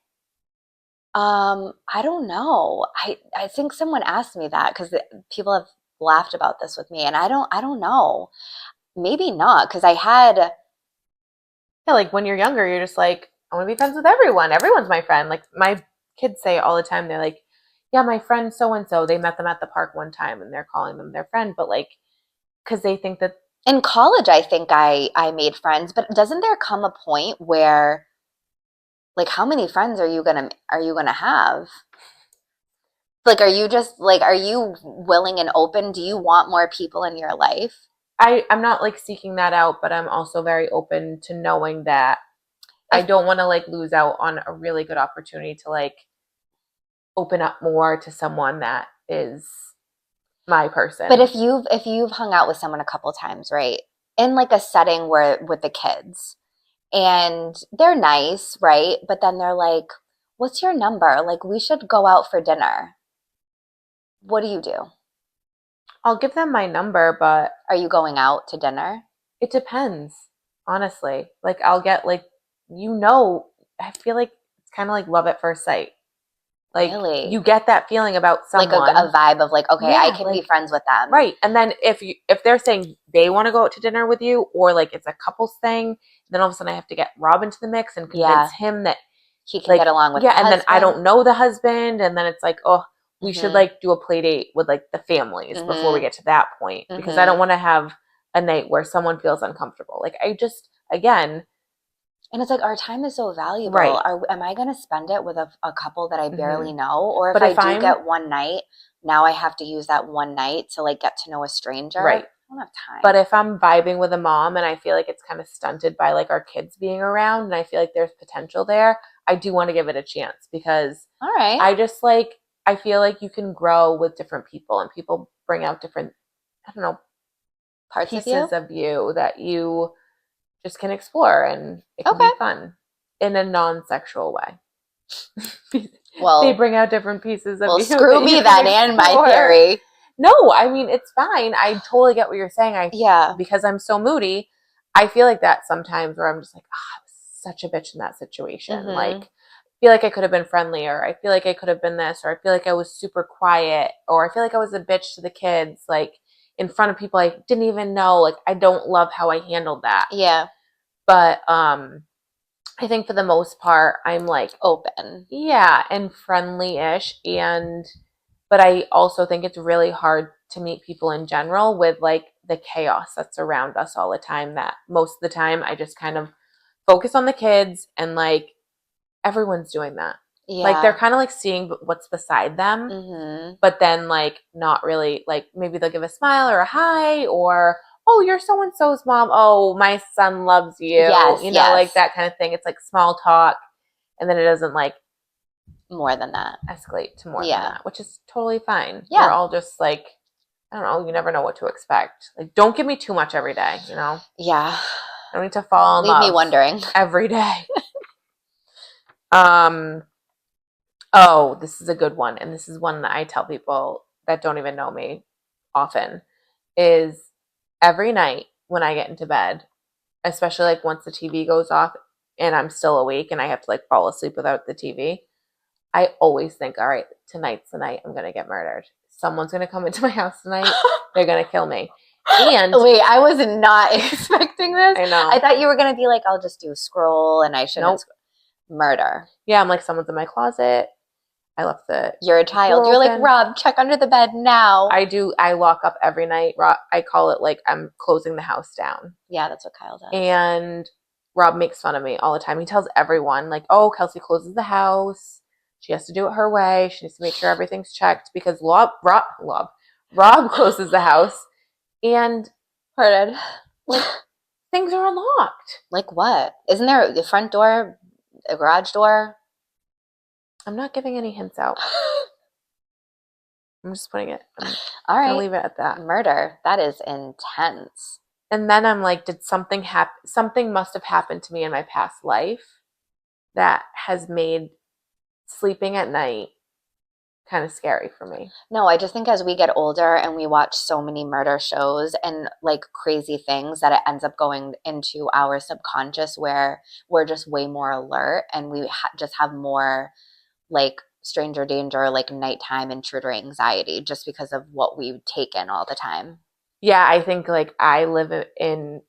I don't know. I think someone asked me that because people have laughed about this with me, and I don't know. Maybe not because I had. Yeah, like when you're younger, you're just like, I want to be friends with everyone. Everyone's my friend. Like my kids say all the time, they're like, yeah, my friend so and so, they met them at the park one time and they're calling them their friend, but like because they think that In college, I think I made friends, but doesn't there come a point where like how many friends are you gonna have? Like are you willing and open? Do you want more people in your life? I'm not like seeking that out, but I'm also very open to knowing that I don't want to like lose out on a really good opportunity to like open up more to someone that is my person. But if you've hung out with someone a couple times, right? In like a setting where with the kids and they're nice, right? But then they're like, "What's your number? Like we should go out for dinner." What do you do? I'll give them my number, but Are you going out to dinner? it depends, honestly. Like I'll get like I feel like it's kind of like love at first sight. Like Really? you get that feeling about someone, Like a vibe of like, okay, I can be friends with them. right? And then if they're saying they want to go out to dinner with you, or like it's a couples thing, then all of a sudden I have to get Rob into the mix and convince him that he can get along with the the and husband. then I don't know the husband, and then it's like, oh, we should like do a play date with like the families before we get to that point, because I don't want to have a night where someone feels uncomfortable. Like I just, again, and it's like our time is so valuable. Right. Am I going to spend it with a couple that I barely know? Or if But I if do I'm- get one night, now I have to use that one night to like get to know a stranger. Right. I don't have time. But if I'm vibing with a mom and I feel like it's kind of stunted by like our kids being around and I feel like there's potential there, I do want to give it a chance, because all right, I just like, I feel like you can grow with different people and people bring out different, I don't know, parts pieces of you. of you that you just can explore, and it can be fun in a non-sexual way. Well, they bring out different pieces of well, you. screw me then and my theory. No, I mean, it's fine. I totally get what you're saying. Yeah. Because I'm so moody, I feel like that sometimes, where I'm just like, I was such a bitch in that situation. Like, I feel like I could have been friendlier. I feel like I could have been this, or I feel like I was super quiet, or I feel like I was a bitch to the kids, like in front of people I didn't even know. Like, I don't love how I handled that. Yeah. But I think for the most part, I'm like open. Yeah, and friendly-ish, but I also think it's really hard to meet people in general with like the chaos that's around us all the time, that most of the time I just kind of focus on the kids, and like everyone's doing that. Yeah. Like they're kind of like seeing what's beside them, but then like not really, like maybe they'll give a smile or a hi, or oh, you're so and so's mom. Oh, my son loves you. Yes, you know, like that kind of thing. It's like small talk, and then it doesn't like more than that escalate to more than that, which is totally fine. Yeah. We're all just like, I don't know, you never know what to expect. Like, don't give me too much every day, you know? Yeah. I don't need to fall in love. Leave me wondering. Every day. Oh, this is a good one, and this is one that I tell people that don't even know me often, is every night when I get into bed, especially like once the TV goes off and I'm still awake and I have to like fall asleep without the TV, I always think, all right, tonight's the night I'm going to get murdered. Someone's going to come into my house tonight. They're going to kill me. And wait, I was not expecting this. I know. I thought you were going to be like, I'll just do scroll and I shouldn't. Nope. Murder. Yeah, I'm like, someone's in my closet. I left the You're a child. You're like, Rob, check under the bed now. I do. I lock up every night. I call it like I'm closing the house down. Yeah, that's what Kyle does. And Rob makes fun of me all the time. He tells everyone like, oh, Kelsey closes the house. She has to do it her way. She needs to make sure everything's checked, because Rob closes the house, and Heard like things are unlocked. Like what? Isn't there the front door, a garage door? I'm not giving any hints out. I'm just putting it. All right. I'll leave it at that. Murder. That is intense. And then I'm like, did something happen? Something must have happened to me in my past life that has made sleeping at night kind of scary for me. No, I just think as we get older and we watch so many murder shows and like crazy things, that it ends up going into our subconscious, where we're just way more alert, and we just have more like stranger danger, like nighttime intruder anxiety, just because of what we take in all the time. Yeah, I think like I live in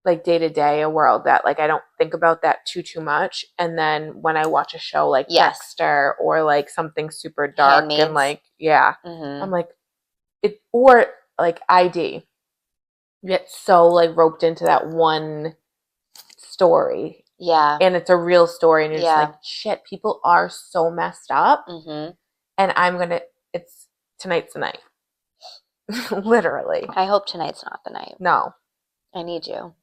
like day to day a world that like I don't think about that too much, and then when I watch a show like Dexter or like something super dark Handmaids. And like I'm like it, or like ID, you get so like roped into that one story, and it's a real story, and you're just like, shit, people are so messed up, and it's tonight's the night. Literally. I hope tonight's not the night. No, I need you.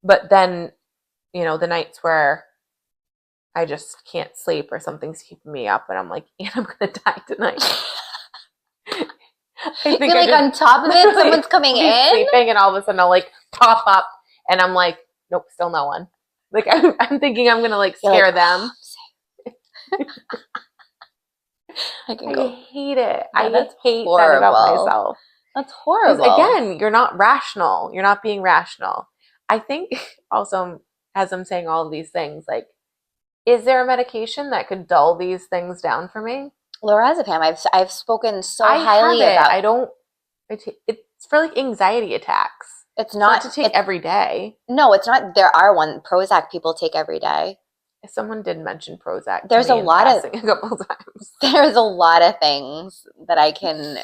But then, you know, the nights where I just can't sleep or something's keeping me up, and I'm like, and I'm gonna die tonight. I feel like on top of it, someone's coming in, sleeping, and all of a sudden I'll like pop up, and I'm like, nope, still no one. Like I'm thinking I'm gonna like scare them. I hate it. I hate that about myself. That's horrible. Again, you're not rational. You're not being rational. I think also, as I'm saying all of these things, like, is there a medication that could dull these things down for me? Lorazepam. I've spoken so highly about. I don't. It's for like anxiety attacks. It's not to take every day. No, it's not. There are one Prozac people take every day. Someone did mention Prozac to There's me a in lot of passing a couple times. there's a lot of things that I can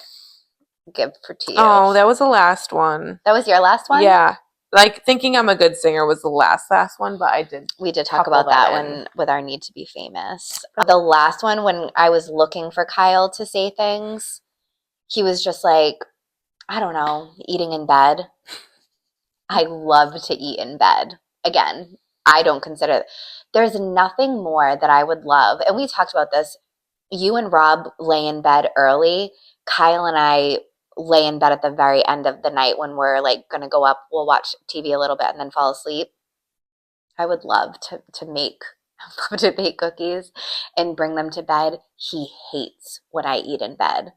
give to you. Oh, that was the last one. That was your last one? Yeah. Like thinking I'm a good singer was the last one, but I did. We did talk couple about that that in. one with our need to be famous. The last one, when I was looking for Kyle to say things, he was just like, I don't know, eating in bed. I love to eat in bed. Again, I don't consider there's nothing more that I would love. And we talked about this. You and Rob lay in bed early. Kyle and I lay in bed at the very end of the night when we're like going to go up. We'll watch TV a little bit and then fall asleep. I would love to make to bake cookies and bring them to bed. He hates when I eat in bed,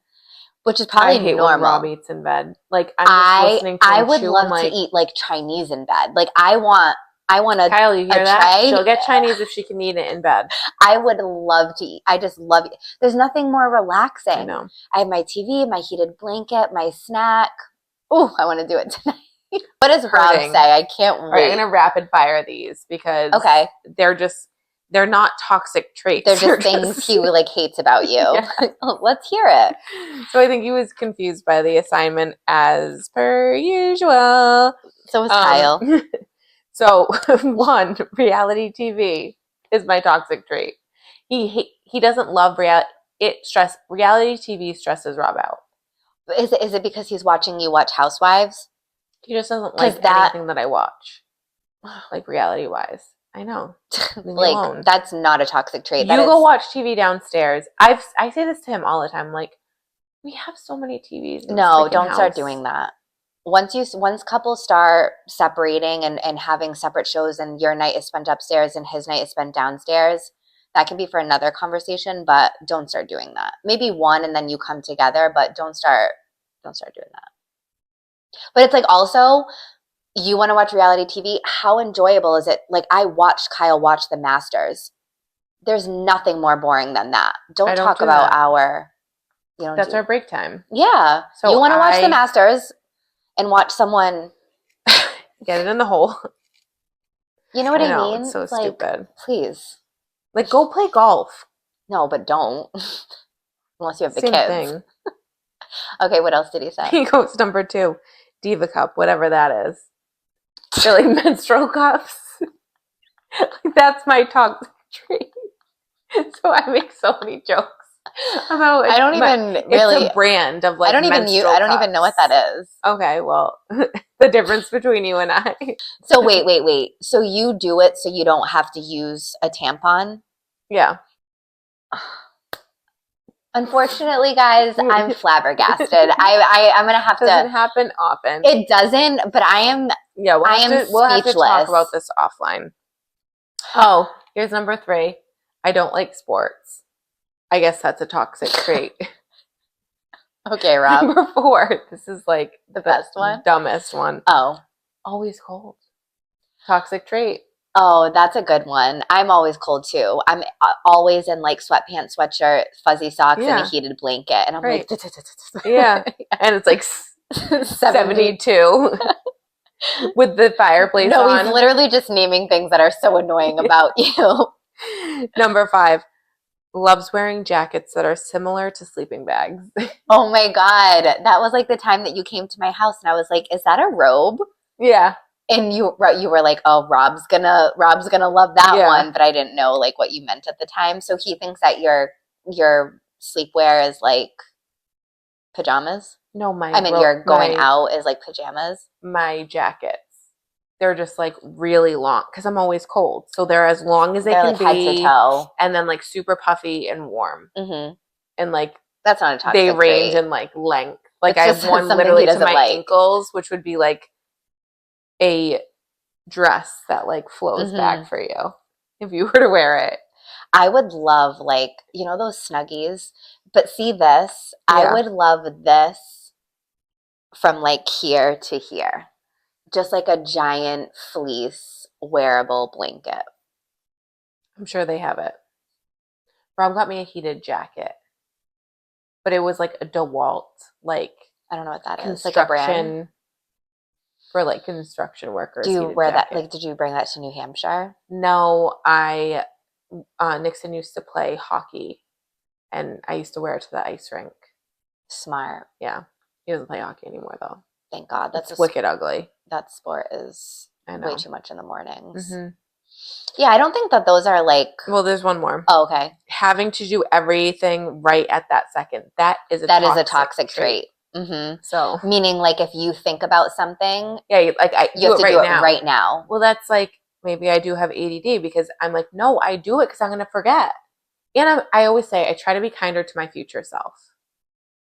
which is probably I hate normal. when Rob eats in bed. Like I'm just listening to I him would chew, love I'm like, to eat like Chinese in bed. Like I want a Kyle, you hear that? tray. She'll get Chinese if she can eat it in bed. I would love to eat. I just love it. There's nothing more relaxing. I know. I have my TV, my heated blanket, my snack. Oh, I want to do it tonight. What does Rob Hurting. say? I can't All right, wait. I'm gonna rapid fire these because Okay. they're not toxic traits. They're just things he like hates about you. Yeah. Let's hear it. So I think he was confused by the assignment as per usual. So was Kyle. So one, reality TV is my toxic trait. He doesn't love reality TV stresses Rob out. Is it because he's watching you watch Housewives? He just doesn't like anything that I watch, like reality wise. I know. Leave me Like alone. that's not a toxic trait. You go watch TV downstairs. I say this to him all the time. Like, we have so many TVs. In No, this don't freaking start house. doing that. Once couples start separating and having separate shows, and your night is spent upstairs and his night is spent downstairs, that can be for another conversation. But don't start doing that. Maybe one, and then you come together. But don't start doing that. But it's like also, you want to watch reality TV. How enjoyable is it? Like I watched Kyle watch The Masters. There's nothing more boring than that. Don't talk about our. That's our break time. Yeah. So you want to watch The Masters and watch someone get it in the hole. You know what I mean? It's so like, stupid. Please. Like, go play golf. No, but don't. Unless you have the Same kids. thing. Okay, what else did he say? He goes number 2, Diva Cup, whatever that is. They're like menstrual cups. That's my toxic trait. So I make so many jokes about. I don't even really. It's a brand of like. I don't even know what that is. Okay, well, the difference between you and I. So wait. So you do it so you don't have to use a tampon? Yeah. Unfortunately, guys, I'm flabbergasted. I'm gonna have to. Doesn't happen often. It doesn't, but I am. Yeah, we'll have to talk about this offline. Oh, here's number 3. I don't like sports. I guess that's a toxic trait. Okay, Rob. Number 4. This is like the best one, dumbest one. Oh, always cold. Toxic trait. Oh, that's a good one. I'm always cold too. I'm always in like sweatpants, sweatshirt, fuzzy socks, and a heated blanket. And I'm like, yeah. And it's like 72 with the fireplace on. No, he's literally just naming things that are so annoying about you. Number 5, loves wearing jackets that are similar to sleeping bags. Oh my God. That was like the time that you came to my house and I was like, is that a robe? Yeah. And you were like, oh, Rob's gonna love that one, but I didn't know like what you meant at the time. So he thinks that your sleepwear is like pajamas. No, your going out is like pajamas. My jackets, they're just like really long because I'm always cold, so they're as long as they can like be, head to toe, and then like super puffy and warm, and like that's not a toxic they range trait. in like length. Like I have one literally to my ankles, which would be like a dress that like flows back for you if you were to wear it. I would love like, you know, those Snuggies, but see this, I would love this from like here to here, just like a giant fleece wearable blanket. I'm sure they have it. Rob got me a heated jacket, but it was like a DeWalt, like I don't know what that is, like a brand for like construction workers. Do you wear that? Like, did you bring that to New Hampshire? No, I Nixon used to play hockey, and I used to wear it to the ice rink. Smart. Yeah, he doesn't play hockey anymore though. Thank God. That's wicked ugly. That sport is I know. way too much in the mornings. Mm-hmm. Yeah, I don't think that those are like. Well, there's one more. Oh, okay. Having to do everything right at that second. That is a toxic trait. Mm-hmm. So meaning, like, if you think about something, yeah, you have to do it right now. Well, that's like maybe I do have ADD because I'm like, no, I do it because I'm going to forget. And I always say I try to be kinder to my future self.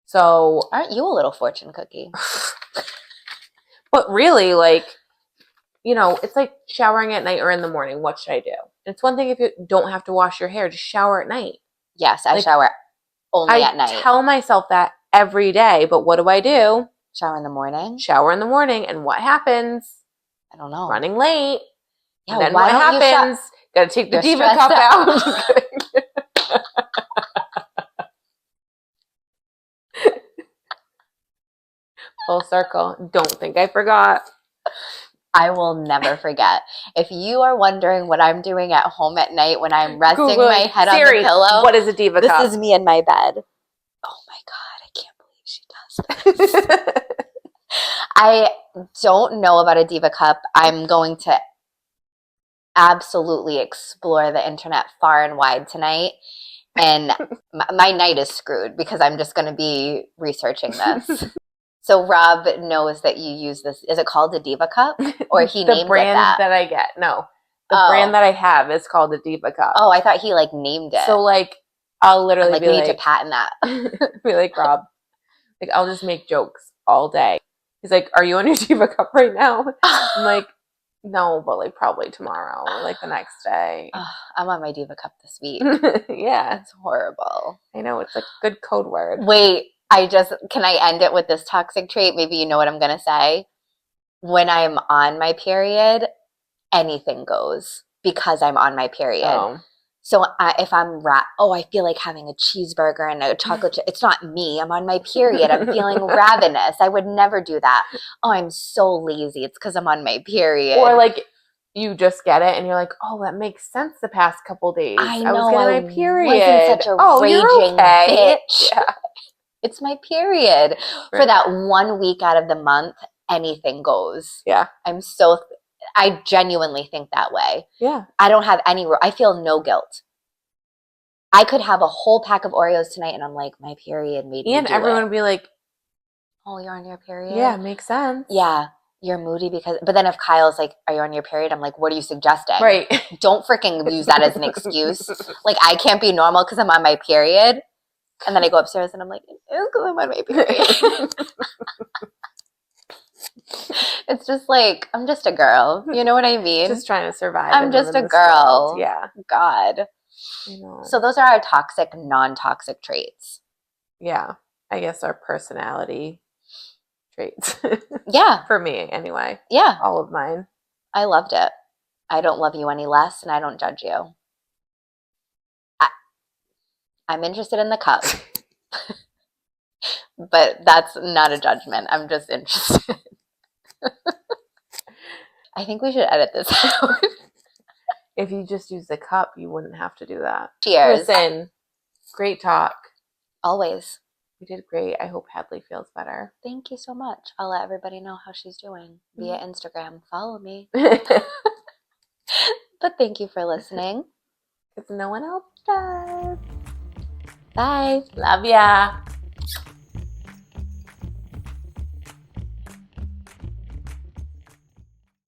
So aren't you a little fortune cookie? But really, like, it's like showering at night or in the morning. What should I do? It's one thing if you don't have to wash your hair, just shower at night. Yes, I shower only at night. I tell myself that every day, but what do? Shower in the morning? Shower in the morning, and what happens? I don't know. Running late. Yeah, and then why what don't happens? Gotta take the You're diva cup out. Just kidding. Full circle. Don't think I forgot. I will never forget. If you are wondering what I'm doing at home at night when I'm resting Google my head Siri, on the pillow, what is a diva cup? This is me in my bed. Oh my God, I can't believe she does this. I don't know about a diva cup. I'm going to absolutely explore the internet far and wide tonight. And my night is screwed because I'm just going to be researching this. So Rob knows that you use this. Is it called a diva cup? Or he named it that? The brand that I get. No. The brand that I have is called a diva cup. Oh, I thought he like named it. So like I'll literally be we like, need to patent that. be like, Rob, like I'll just make jokes all day. He's like, are you on your diva cup right now? I'm like, no, but like probably tomorrow or like the next day. I'm on my diva cup this week. Yeah. It's horrible. I know, it's a good code word. Wait, can I end it with this toxic trait? Maybe you know what I'm going to say. When I'm on my period, anything goes because I'm on my period. Oh. So if I'm I feel like having a cheeseburger and a chocolate chip. It's not me. I'm on my period. I'm feeling ravenous. I would never do that. Oh, I'm so lazy. It's because I'm on my period. Or like you just get it and you're like, oh, that makes sense the past couple days. I know. was getting my period. Wasn't such a raging bitch. Yeah. It's my period. Right. For that 1 week out of the month, anything goes. Yeah. I genuinely think that way. Yeah. I don't have I feel no guilt. I could have a whole pack of Oreos tonight and I'm like, my period made me do it. And everyone would be like, oh, you're on your period? Yeah, makes sense. Yeah. You're moody but then if Kyle's like, are you on your period? I'm like, what are you suggesting? Right. Don't freaking use that as an excuse. Like, I can't be normal because I'm on my period. And then I go upstairs and I'm like, it's because I'm on my period. It's just like, I'm just a girl. You know what I mean? Just trying to survive. I'm just a girl. World. Yeah. God. I know. So those are our toxic, non-toxic traits. Yeah. I guess our personality traits. Yeah. For me, anyway. Yeah. All of mine. I loved it. I don't love you any less, and I don't judge you. I'm interested in the cup. But that's not a judgment. I'm just interested. I think we should edit this out. If you just use the cup, you wouldn't have to do that. Cheers. Listen, great talk. Always. You did great. I hope Hadley feels better. Thank you so much. I'll let everybody know how she's doing via Instagram. Follow me. But thank you for listening. Because no one else does. Bye. Love ya.